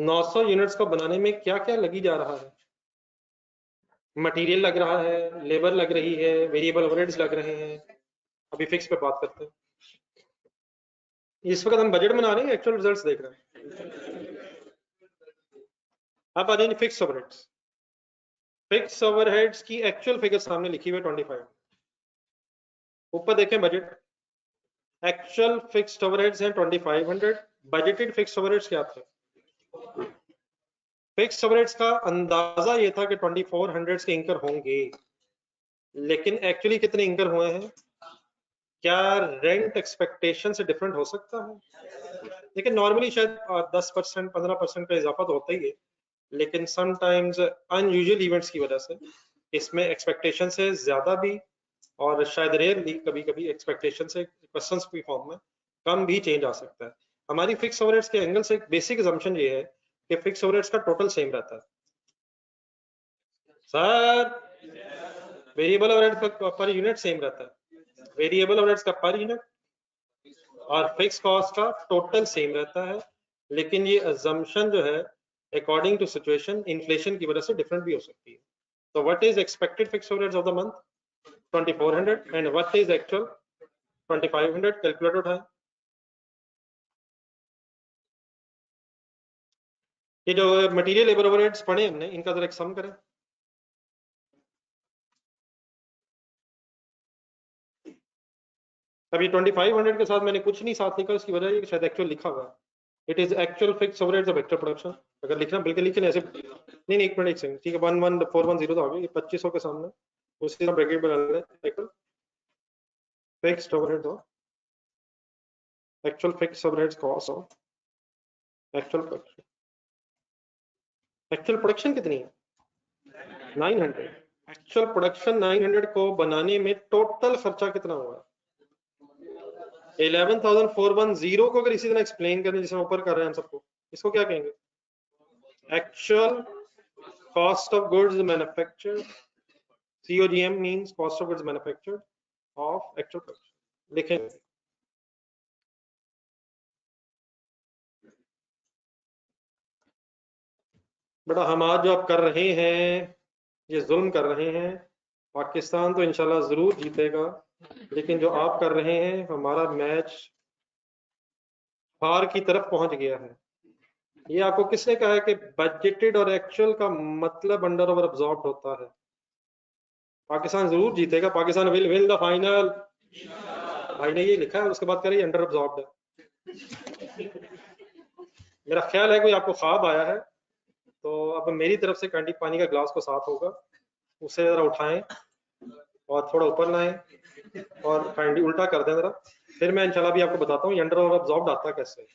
A: 900 units को बनाने में क्या क्या लगी जा रहा है? मटेरियल लग रहा है, लेबर लग रही है, वेरिएबल ओवरहेड्स लग रहे हैं। अभी फिक्स पे बात करते हैं। इस वक्त हम बजट बना रहे हैं, एक्चुअल रिजल्ट्स देख रहे हैं। अब आ जाएंगे फिक्स ओवरहेड्स। फिक्स ओवरहेड्स की एक्चुअल फिगर सामने लिखी हुई है 25। ऊपर देखें बजट, एक्चुअल फिक्स्ड ओवरहेड्स हैं 2500, बजटेड फिक्स्ड ओवरहेड्स क्या थे? फिक्स्ड ओवरहेड्स का अंदाजा ये था कि 2400 के इंकर होंगे, लेकिन एक्चुअली कितने इंकर हुए हैं? क्या रेंट एक्सपेक्टेशन से डिफरेंट हो सकता है? लेकिन नॉर्मली शायद 10% 15% का इजाफा तो होता ही है, लेकिन समटाइम्स अनयूजुअल इवेंट्स की वजह से इसमें एक्सपेक्टेशन से ज्यादा भी और शायद रेयरली कभी कभी एक्सपेक्टेशन से क्वेश्चंस की फॉर्म में कम भी चेंज आ सकता है। हमारी फिक्स ओवरहेड्स के एंगल से एक बेसिक असम्पशन ये है कि फिक्स ओवरहेड्स का टोटल सेम रहता है। सर वेरिएबल ओवरहेड का पर यूनिट सेम रहता है, वेरिएबल ओवरहेड्स का पर यूनिट और फिक्स कॉस्ट का टोटल सेम रहता है, लेकिन ये अजम्पशन जो है अकॉर्डिंग टू सिचुएशन इन्फ्लेशन की वजह से डिफरेंट भी हो सकती है। तो what is expected fix overheads of the month 2400 and what is actual 2500। Calculator उठाएं। ये जो मटेरियल लेबर ओवरहेड्स पढ़े हमने, इनका जरा एक सम करें। अब ये 2500 के साथ मैंने कुछ नहीं साथ लिखा, उसकी वजह ये शायद एक्चुअल लिखा हुआ है। It is actual fix overheads of actual production. अगर लिखना बिल्कुल लिखे ऐसे नहीं, एक मिनट एक सेकंड, ठीक है 11410 तो आ गई 2500 के सामने, उसी का ब्रैकेट बना लें एक्चुअल फिक्स्ड ओवरहेड हो, एक्चुअल फिक्स ओवरहेड्स कॉस्ट हो, एक्चुअल प्रोडक्शन कितनी है 900। एक्चुअल प्रोडक्शन 900 को बनाने में टोटल खर्चा कितना हुआ 11,410 को। अगर इसी तरह एक्सप्लेन करें जिसे ऊपर कर रहे हैं हम सबको, इसको क्या कहेंगे? Actual cost of goods manufactured, COGM means cost of goods manufactured of actual production. लिखेंगे बेटा, हम आज जो आप कर रहे हैं ये जुल्म कर रहे हैं। पाकिस्तान तो इंशाल्लाह जरूर जीतेगा, लेकिन जो आप कर रहे हैं हमारा मैच हार की तरफ पहुंच गया है। ये आपको किसने कहा है कि बजटेड और एक्चुअल का मतलब अंडर ओवर अब्सॉर्ब होता है? पाकिस्तान जरूर जीतेगा, Pakistan will win the final. भाई ने ये लिखा है, उसके बाद कह रही है अंडर अब्सॉर्ब है। मेरा ख्याल है कोई आपको ख्वाब आया है, तो अब मेरी तरफ से कैंडी पानी का ग्लास को साफ होगा, उसे जरा उठाएं और थोड़ा ऊपर लाएं और काइंडली उल्टा कर दें जरा, फिर मैं इंशाल्लाह भी आपको बताता हूँ अंडर ओवर अब्सॉर्ब आता कैसे।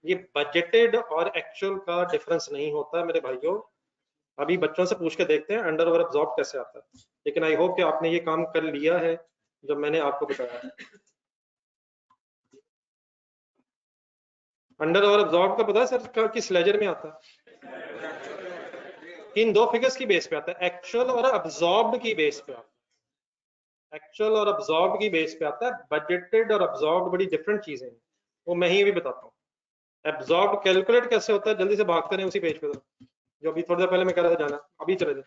A: ये बजटेड और एक्चुअल का डिफरेंस नहीं होता मेरे भाइयों। अभी बच्चों से पूछ के देखते हैं अंडर ओवर अब्सॉर्ब कैसे आता है, लेकिन आई होप कि आपने ये काम कर लिया है जब मैंने आपको बताया। अंडर ओवर अब्सॉर्ब का पता है सर किस लेजर में आता है? इन दो फिगर्स की बेस पे आता है, एक्चुअल और अब्सॉर्ब्ड की बेस पे आता है। एक्चुअल और अब्सॉर्ब्ड की बेस पे आता है। बजटेड और अब्सॉर्ब्ड बड़ी डिफरेंट चीजें हैं, वो मैं ही भी बताता हूँ। एब्जॉर्ब कैलकुलेट कैसे होता है, जल्दी से भागते हैं उसी पेज पे जो अभी थोड़ी देर पहले मैं कह रहा था, जाना अभी चले जाए।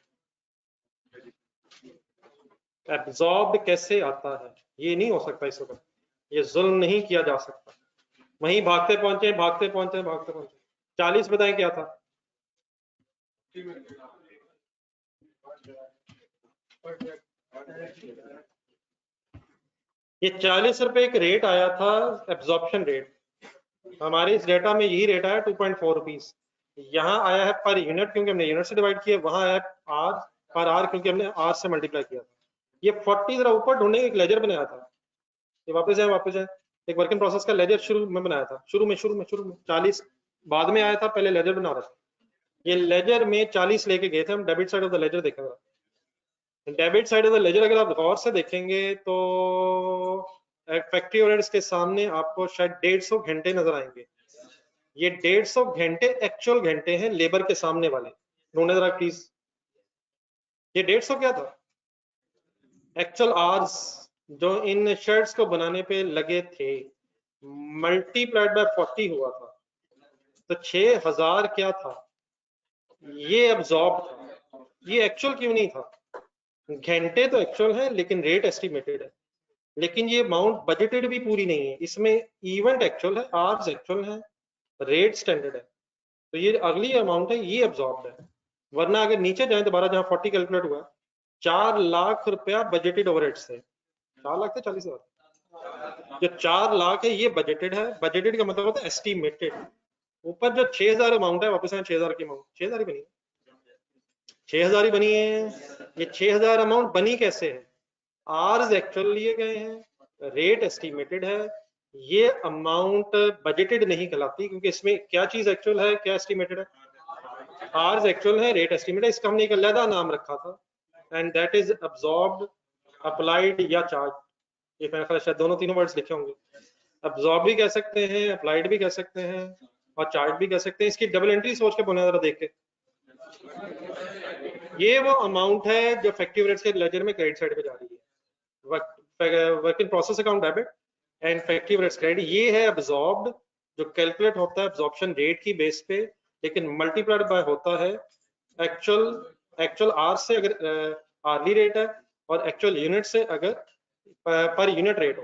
A: एब्जॉर्ब कैसे आता है, ये नहीं हो सकता इस वक्त, ये जुल्म नहीं किया जा सकता। वहीं भागते पहुंचे भागते पहुंचे भागते पहुंचे। 40 बताएं क्या था? ये 40 रुपए एक रेट आया था, एब्जॉर्प्शन रेट। हमारे इस डेटा में यही रेट आया 2.4 रुपीज। यहाँ आया है पर यूनिट, क्योंकि हमने यूनिट से डिवाइड किया। वहां आया आर पर आर, क्योंकि हमने आर से मल्टीप्लाई किया था। ये 40 जरा ऊपर ढूंढने एक लेजर बनाया था। ये वापस जाए एक वर्क इन प्रोसेस का लेजर शुरू में बनाया था, शुरू में 40 बाद में आया था, पहले लेजर बना रहा था। ये लेजर में 40 लेके गए थे हम। Debit side of the ledger देखेंगे, debit side of the ledger अगर आप गौर से देखेंगे तो फैक्ट्री ओवरहेड्स के सामने आपको शायद 150 घंटे नजर आएंगे। ये 150 घंटे एक्चुअल घंटे हैं लेबर के सामने वाले, ढूंढने जरा प्लीज। ये 150 क्या था? एक्चुअल आवर्स जो इन शर्ट्स को बनाने पे लगे थे, मल्टीप्लाइड बाय 40 हुआ था, तो 6000 क्या था? ये अब्सॉर्ब था। ये एक्चुअल क्यों नहीं था? घंटे तो एक्चुअल है लेकिन रेट एस्टिमेटेड है, लेकिन ये अमाउंट बजटेड भी पूरी नहीं है। इसमें इवेंट एक्चुअल है, आवर्स एक्चुअल है, रेट स्टैंडर्ड है, तो ये अगली अमाउंट है, ये अब्सॉर्ब है। वरना अगर नीचे जाए दोबारा जहां 40 कैलकुलेट हुआ, 4 लाख रुपया बजटेड ओवरहेड से, 4 लाख थे 40,000। जो 4 लाख है ये बजटेड है। बजटेड का मतलब होता है एस्टिमेटेड। ऊपर जो 6000 अमाउंट है, वापस 6000 की अमाउंट 6000 ही बनी, 6000 ही बनी है। ये 6000 अमाउंट बनी कैसे है? आर्स एक्चुअल लिए गए हैं, रेट एस्टिमेटेड है। ये अमाउंट बजटेड नहीं कहलाती, क्योंकि इसमें क्या चीज एक्चुअल है क्या एस्टिमेटेड है? आर्स एक्चुअल है, रेट एस्टिमेटेड है। इसका हमने एक अलग नाम रखा था, and that is absorbed, applied या चार्ज। ये मेरे ख्याल शायद दोनों तीनों वर्ड्स लिखे होंगे। अब्सॉर्ब भी कह सकते हैं, अप्लाइड भी कह सकते हैं, और चार्ज भी कह सकते हैं। इसकी डबल एंट्री सोच के बोलना जरा देख के। ये वो अमाउंट है जो फैक्ट्री ओवरहेड्स के लेजर में क्रेडिट साइड पे जा रही है। Work in process account debit and factory overheads credit, ये है अब्जॉर्ब्ड, जो कैलकुलेट होता है अब्जॉर्प्शन रेट की बेस पे, लेकिन मल्टीप्लाइड बाय होता है एक्चुअल आर से अगर आर्ली रेट है, और एक्चुअल यूनिट से अगर पर यूनिट रेट हो।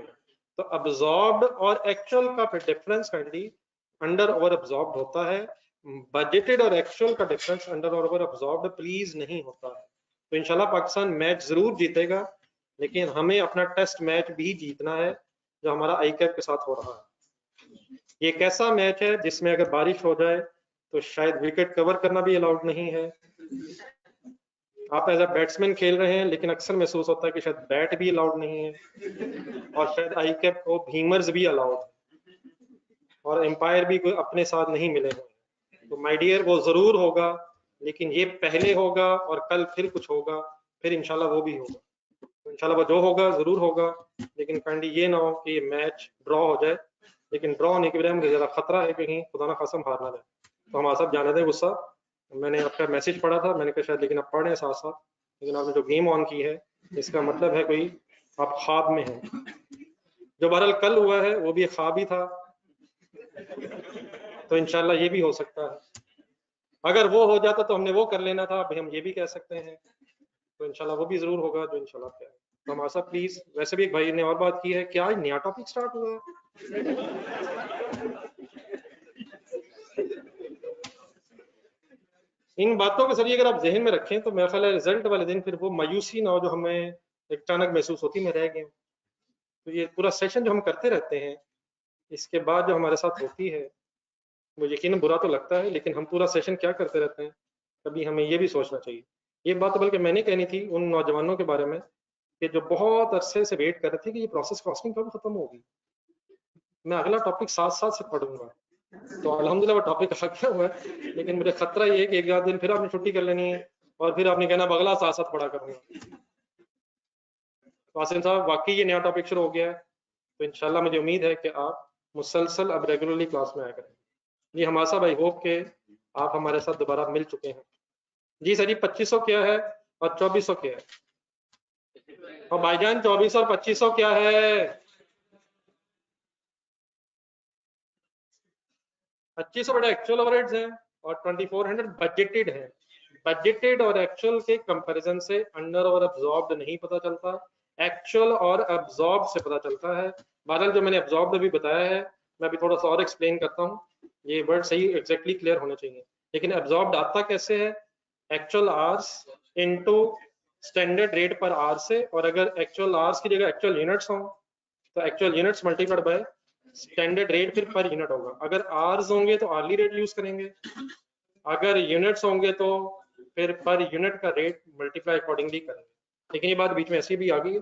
A: तो अब्जॉर्ब्ड और एक्चुअल का फिर difference kindly under over absorbed होता है, बजटेड और एक्चुअल का difference under over absorbed please नहीं होता है। तो इंशाल्लाह पाकिस्तान मैच जरूर जीतेगा, लेकिन हमें अपना टेस्ट मैच भी जीतना है जो हमारा आईकैप के साथ हो रहा है। ये एक ऐसा मैच है जिसमें अगर बारिश हो जाए तो शायद विकेट कवर करना भी अलाउड नहीं है। आप एज अ बैट्समैन खेल रहे हैं, लेकिन अक्सर महसूस होता है कि शायद बैट भी अलाउड नहीं है, और शायद आईकैप को भीमर्स भी अलाउड है, और एम्पायर भी कोई अपने साथ नहीं मिले हुए। तो माय डियर वो जरूर होगा, लेकिन ये पहले होगा और कल फिर कुछ होगा, फिर इंशाल्लाह वो भी होगा। तो इंशाल्लाह वो जो होगा जरूर होगा, लेकिन काइंडली ये ना हो कि ये मैच ड्रॉ हो जाए। लेकिन ड्रॉ होने के बजाय मुझे ज्यादा खतरा है कहीं खुदा ना खासम हार ना जाए। तो हमारा सब जाने दें गुस्सा। मैंने आपका मैसेज पढ़ा था, मैंने कहा शायद लेकिन आप पढ़ रहे हैं साथ साथ, लेकिन आपने जो गेम ऑन की है इसका मतलब है कोई आप ख्वाब में हैं। जो बहरहाल कल हुआ है वो भी एक ख्वाब ही था, तो इंशाल्लाह ये भी हो सकता है। अगर वो हो जाता तो हमने वो कर लेना था, अभी हम ये भी कह सकते हैं। तो इंशाल्लाह वो भी जरूर होगा जो इंशाल्लाह क्या है। तो हमारा सब प्लीज, वैसे भी एक भाई ने और बात की है, क्या नया टॉपिक स्टार्ट हुआ है? इन बातों के जरिए अगर आप जहन में रखें तो मेरा ख्याल है रिजल्ट वाले दिन फिर वो मायूसी ना हो जो हमें अचानक महसूस होती, मैं रह गया। तो ये पूरा सेशन जो हम करते रहते हैं, इसके बाद जो हमारे साथ होती है, वो यकीन बुरा तो लगता है, लेकिन हम पूरा सेशन क्या करते रहते हैं, कभी हमें ये भी सोचना चाहिए। ये बात बल्कि मैंने कहनी थी उन नौजवानों के बारे में कि जो बहुत अरसे से वेट कर रहे थे कि ये प्रोसेस कॉस्टिंग कब खत्म होगी, मैं अगला टॉपिक साथ साथ से पढ़ूंगा। तो अल्हम्दुलिल्लाह वो टॉपिक आ गया हुआ है, लेकिन मुझे खतरा ये है कि एक आध दिन फिर आपने छुट्टी कर लेनी है और फिर आपने कहना अगला साथ साथ पढ़ा करूंगा। वासिम साहब वाकई ये नया टॉपिक शुरू हो गया है, तो इंशाल्लाह मुझे उम्मीद है कि आप मुसलसल अब रेगुलरली क्लास में आया करें। जी हमारा साहब आई होप के आप हमारे साथ दोबारा मिल चुके हैं। जी सर जी 2500 क्या है और 2400 क्या है? और भाईजान 2400 और 2500 क्या है? 2500 बड़ा एक्चुअल ओवरहेड्स है और 2400 बजटेड है। बजटेड और एक्चुअल के कंपैरिजन से अंडर और अब्जॉर्ब्ड नहीं पता चलता, एक्चुअल और अब्जॉर्ब से पता चलता है। बहरहाल जो मैंने अब्जॉर्ब्ड अभी बताया है, मैं अभी थोड़ा सा और एक्सप्लेन करता हूँ, ये वर्ड सही एग्जैक्टली क्लियर होने चाहिए। लेकिन अब्जॉर्ब्ड आता कैसे है? Actual hours into standard rate per our से, और अगर एक्चुअल आवर्स की जगह एक्चुअल यूनिट्स हो तो actual units multiplied by standard rate फिर पर यूनिट होगा। अगर आवर्स होंगे तो आर्ली रेट यूज करेंगे, अगर यूनिट्स होंगे तो फिर पर यूनिट का रेट मल्टीप्लाई अकॉर्डिंगली करेंगे। लेकिन ये बात बीच में ऐसी भी आ गई।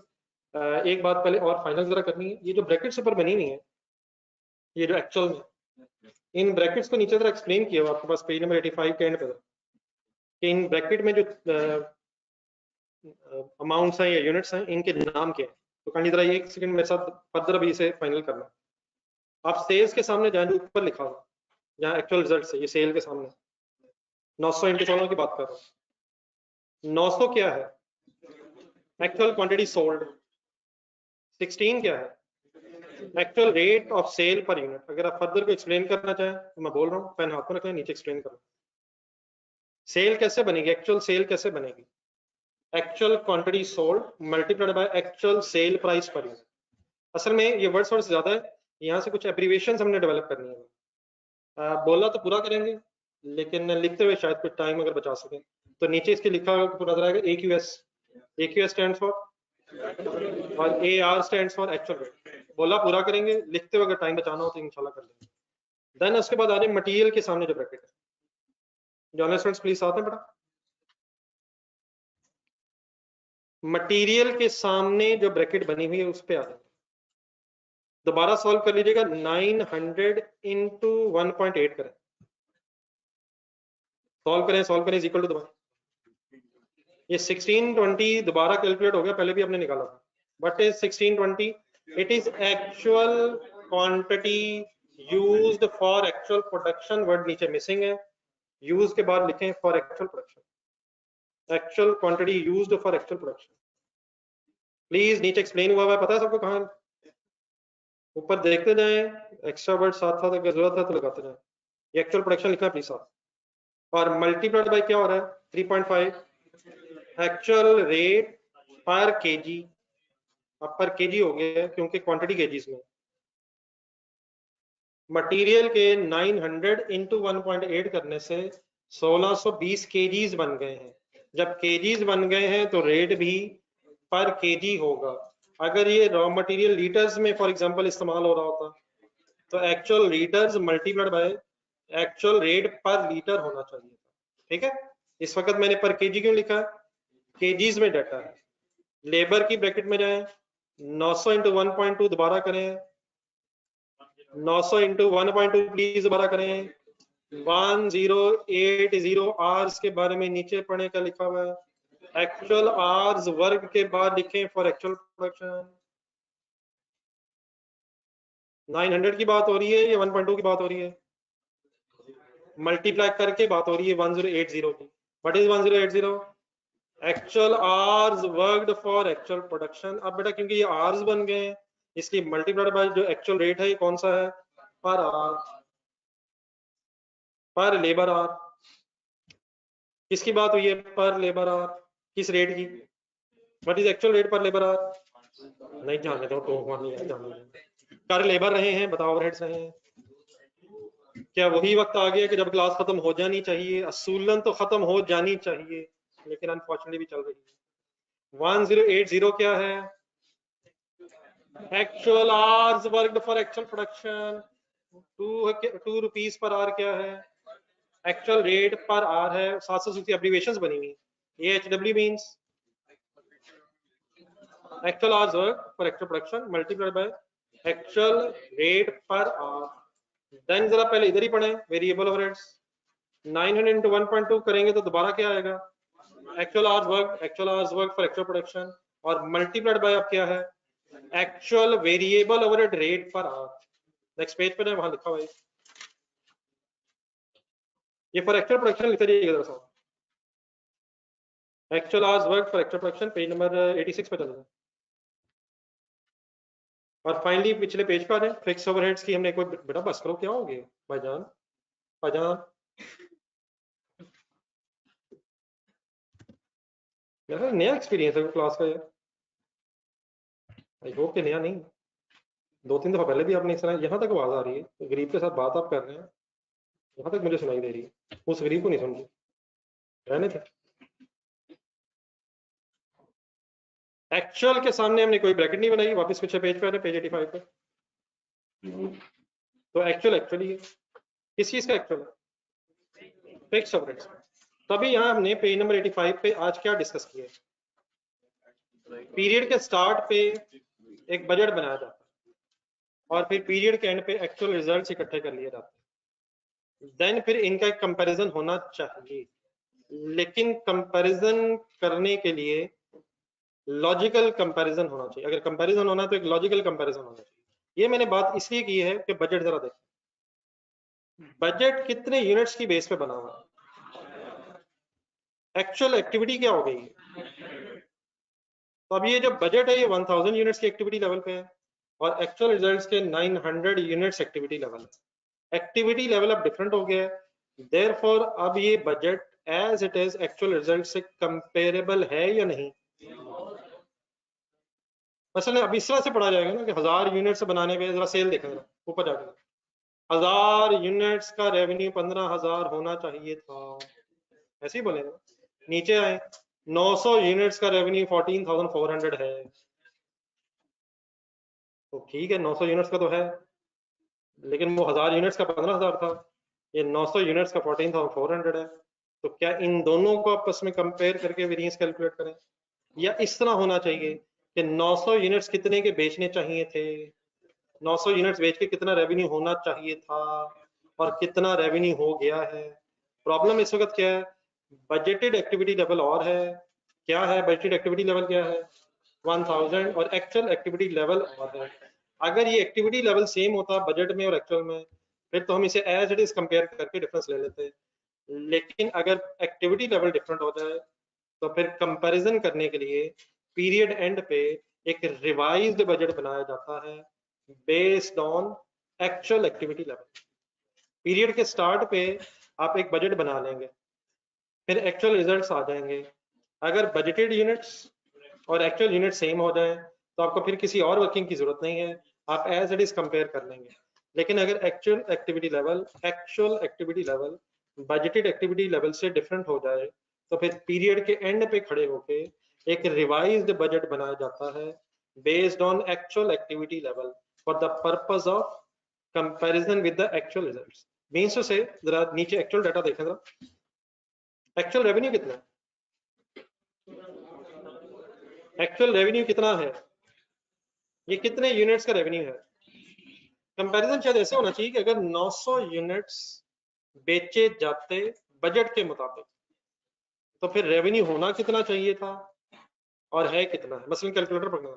A: एक बात पहले और फाइनल जरा करनी है, ये जो ब्रैकेट्स ऊपर बनी हुई है, ये जो एक्चुअल में इन ब्रैकेट्स को नीचे तरह एक्सप्लेन किया हुआ आपके पास पेज नंबर 85 के एंड पे, कि इन ब्रैकेट में जो अमाउंट्स हैं या यूनिट्स हैं इनके नाम क्या है। तो काइंडली जरा एक सेकंड मेरे साथ फर्दर अभी इसे फाइनल करना। आप सेल्स के सामने जाएं, ऊपर लिखा हुआ जहाँ एक्चुअल रिजल्ट है, ये सेल के सामने 900 इंटू 16 की बात कर रहा हूँ। 900 क्या है? Actual quantity sold. 16 क्या है? Actual rate of sale per unit. अगर आप फर्दर को एक्सप्लेन करना चाहें तो मैं बोल रहा हूँ, पेन हाथ में रखें, नीचे एक्सप्लेन करो। सेल कैसे बनेगी, एक्चुअल सेल कैसे बनेगी? Actual quantity sold multiplied by actual sale price per unit. असल में ये वर्ड्स थोड़े से ज्यादा है, यहाँ से कुछ एब्रीविएशंस हमने डेवलप करनी है। बोलना तो पूरा करेंगे, लेकिन लिखते हुए शायद कुछ टाइम अगर बचा सकें। तो नीचे इसके लिखा हुआ पूरा नजर आएगा AQS। AQS स्टैंड्स फॉर, और AR stands for actual rate. बोला पूरा करेंगे, लिखते हुए अगर टाइम बचाना हो तो इंशाल्लाह कर लेंगे। देन उसके बाद आ रहे मटेरियल के सामने जो ब्रैकेट है, जो स्टूडेंट्स प्लीज साथ में पढ़ा। मटेरियल के सामने जो ब्रैकेट बनी हुई है उस पे आ जाए। दोबारा सॉल्व कर लीजिएगा, 900 इंटू 1.8 करें, सॉल्व करें इज इक्वल टू दोबारा ये 1620 दोबारा कैलकुलेट हो गया, पहले भी आपने निकाला था। What is 1620? It is actual quantity used for actual production. Word नीचे मिसिंग है, यूज के बाद लिखें for actual production. Actual quantity used for actual production. Please नीचे एक्सप्लेन हुआ है, पता है सबको कहाँ? ऊपर देखते जाएं, एक्स्ट्रा वर्ड साथ साथ अगर जरूरत है तो लगाते जाएं। ये एक्चुअल प्रोडक्शन लिखना प्लीज साथ, और मल्टीप्लाइड बाय क्या हो रहा है 3.5 एक्चुअल रेट पर केजी। अब पर केजी हो गया है क्योंकि क्वांटिटी केजीज में। मटेरियल के 900 इंटू 1.8 करने से 1620 केजीज बन गए हैं। जब केजीज बन गए हैं तो रेट भी पर केजी होगा। अगर ये रॉ मटेरियल लीटर्स में फॉर एग्जांपल इस्तेमाल हो रहा होता तो actual litres multiplied by actual rate पर लीटर होना चाहिए। ठीक है, इस वक्त मैंने पर केजी क्यों लिखा है, केजीज में डाटा है। लेबर की ब्रैकेट में जाएं, 900 इंटू 1.2 दोबारा करें, 900 इंटू 1.2 प्लीज दोबारा करें। 1080 आवर्स के बारे में नीचे पढ़ने का लिखा हुआ है। एक्चुअल आवर्स वर्ग के बाद लिखें फॉर एक्चुअल प्रोडक्शन। 900 की बात हो रही है या 1.2 की बात हो रही है, मल्टीप्लाई करके बात हो रही है 1080 की। What is 1080? Actual hours worked for actual production. अब बेटा क्योंकि ये आवर्स बन गए हैं इसलिए मल्टीप्लाइड बाय जो एक्चुअल रेट है ये कौन सा है, पर आवर, पर लेबर आवर। किसकी बात हुई है पर लेबर आवर, किस रेट की, व्हाट इज एक्चुअल रेट पर लेबर आवर? नहीं जानने दो, तो नहीं जानने दो। कर लेबर रहे हैं, बताओ ओवरहेड्स रहे हैं। क्या वही वक्त आ गया कि जब क्लास खत्म हो जानी चाहिए, असूलन तो खत्म हो जानी चाहिए लेकिन अनफॉर्चुनेटली भी चल रही है। 1080 क्या है, actual hours worked for actual production. 2 rupees per hour क्या है, एक्चुअल रेट पर आवर है। 760 एब्रीविएशंस बनी हुई। ये HW means actual hours work for actual production multiplied by actual rate per hour. Then जरा पहले इधर ही पढ़ें, वेरिएबल ओवरहेड्स। 900 into 1.2 करेंगे तो दोबारा क्या आएगा, actual hours work for actual production, और मल्टीप्लाइड बाय अब क्या है, actual variable overhead rate per our. Next page पे वहां लिखा हुआ है ये फॉर एक्चुअल प्रोडक्शन लिखा जाइएगा जरा सा। Actual hours work for actual production page number 86 पे चलना है। और फाइनली पिछले पेज पर है फिक्स ओवरहेड्स की हमने कोई, बेटा बस करो क्या हो गया भाईजान, भाईजान मेरा नया एक्सपीरियंस है क्लास का यार, आई होप कि नया नहीं। 2-3 दफा पहले भी आपने इस तरह, यहाँ तक आवाज आ रही है, तो गरीब के साथ बात आप कर रहे हैं, यहाँ तक मुझे सुनाई दे रही है, उस गरीब को नहीं समझी, रहने थे। एक्चुअल के सामने हमने कोई ब्रैकेट नहीं बनाई, वापस पिछले पेज पे, पेज 85 पे। तो एक्चुअल एक्चुअली है, किस चीज का एक्चुअल है, फिक्स ओवरहेड्स। तभी यहाँ हमने पेज नंबर 85 पे आज क्या डिस्कस किया, पीरियड के स्टार्ट पे एक बजट बनाया जाता है और फिर पीरियड के एंड पे एक्चुअल रिजल्ट्स इकट्ठे कर लिए जाते हैं। देन फिर इनका एक कंपैरिजन होना चाहिए, लेकिन कंपैरिजन करने के लिए लॉजिकल कंपैरिजन होना चाहिए। अगर कंपैरिजन होना है तो एक लॉजिकल कंपैरिजन होना चाहिए। ये मैंने बात इसलिए की है कि बजट जरा देखें, बजट कितने यूनिट्स की बेस पे बना हुआ है, एक्चुअल एक्टिविटी क्या हो गई है। तो अब ये जो बजट है ये 1000 यूनिट्स की एक्टिविटी लेवल पे है और एक्चुअल रिजल्ट्स के 900 यूनिट्स एक्टिविटी लेवल है। एक्टिविटी लेवल अब डिफरेंट हो गया है, देयरफॉर अब ये budget as it is actual result से कंपेरेबल है या नहीं। मसलन अब इस तरह से पढ़ा जाएगा ना कि 1000 यूनिट्स बनाने पे, जरा सेल देखें जरा ऊपर जाकर, 1000 यूनिट्स का रेवेन्यू 15,000 होना चाहिए था, ऐसे ही बोलेगा। नीचे आए, 900 यूनिट्स का रेवेन्यू 14,400 है, तो ठीक है 900 यूनिट्स का तो है, लेकिन वो 1000 यूनिट्स का 15,000 था, ये 900 यूनिट्स का 14,400 है। तो क्या इन दोनों को आपस में कंपेयर करके वेरिएंस कैलकुलेट करें, या इस तरह होना चाहिए कि 900 यूनिट्स कितने के बेचने चाहिए थे, 900 यूनिट्स बेच के कितना रेवेन्यू होना चाहिए था और कितना रेवेन्यू हो गया है। प्रॉब्लम इस वक्त क्या है, बजटेड एक्टिविटी लेवल और है, क्या है बजटेड एक्टिविटी लेवल क्या है 1000 और एक्चुअल एक्टिविटी लेवल और है। अगर ये एक्टिविटी लेवल सेम होता बजट में और एक्चुअल में फिर तो हम इसे एज इट इज कंपेयर करके डिफरेंस ले लेते, लेकिन अगर एक्टिविटी लेवल डिफरेंट हो जाए तो फिर कंपैरिजन करने के लिए पीरियड एंड पे एक रिवाइज्ड बजट बनाया जाता है based on actual activity level. Period के स्टार्ट पे आप एक बजट बना लेंगे, फिर एक्चुअल रिजल्ट्स आ जाएंगे। अगर बजटेड यूनिट्स और एक्चुअल यूनिट सेम हो जाए तो आपको फिर किसी और वर्किंग की जरूरत नहीं है, आप एज इट इज कंपेयर कर लेंगे। लेकिन अगर actual activity level budgeted activity level से डिफरेंट हो जाए तो फिर पीरियड के एंड पे खड़े होके एक रिवाइज्ड बजट बनाया जाता है based on actual activity level for the purpose of comparison with the actual results. Means to say, जरा नीचे एक्चुअल डाटा देखें जरा, एक्चुअल रेवेन्यू कितना है, एक्चुअल रेवेन्यू कितना है, ये कितने यूनिट्स का रेवेन्यू है। कंपैरिजन शायद ऐसे होना चाहिए कि अगर 900 यूनिट्स बेचे जाते बजट के मुताबिक तो फिर रेवेन्यू होना कितना चाहिए था और है कितना है। मसलन कैलकुलेटर पकड़ना,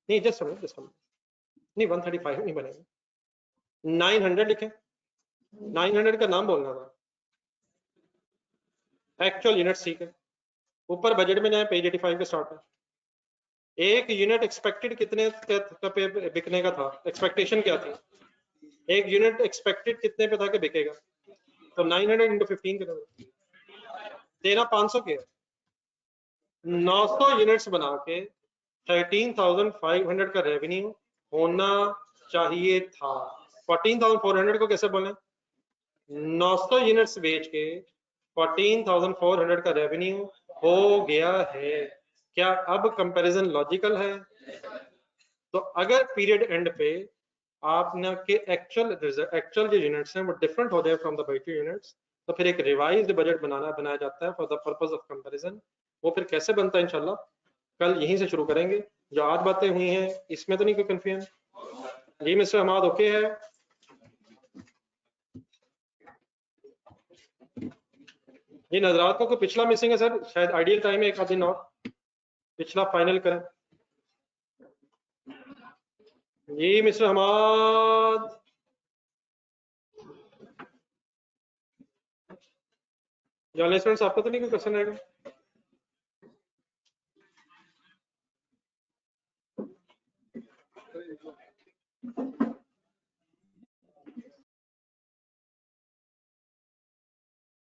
A: नहीं जस्ट नहीं 135 नहीं बनेगा, 900 लिखें, 900 का नाम बोलना था, एक्चुअल यूनिट्स ठीक है। ऊपर बजट में जाए, पेज 85 के स्टार्ट में, एक यूनिट एक्सपेक्टेड कितने पे बिकने का था, एक्सपेक्टेशन क्या थी, एक यूनिट एक्सपेक्टेड कितने पे था कि बिकेगा, तो 900 इंटू 15 कितना देना, 500 के 900 यूनिट्स बना के 13,500 का रेवेन्यू होना चाहिए था। 14,400 को कैसे बोले, 900 यूनिट्स बेच के 14,400 का रेवेन्यू हो गया है। क्या अब कंपैरिजन लॉजिकल है? तो अगर पीरियड एंड पे आपने के एक्चुअल जो यूनिट्स हैं वो डिफरेंट हो जाए फ्रॉम द बजटेड यूनिट्स, तो फिर एक रिवाइज्ड बजट बनाया जाता है for the purpose of comparison. वो फिर कैसे बनता है इंशाल्लाह कल यहीं से शुरू करेंगे। जो आज बातें हुई हैं इसमें तो नहीं कोई कंफ्यूजन? जी मिस्टर हमाद ओके है? जी नजरात को कोई पिछला मिसिंग है सर, शायद आइडियल टाइम है एक आध दिन और पिछला फाइनल करें। जी मिस्टर हमाद, जर्नल स्टूडेंट्स आपको तो नहीं कोई क्वेश्चन रहेगा?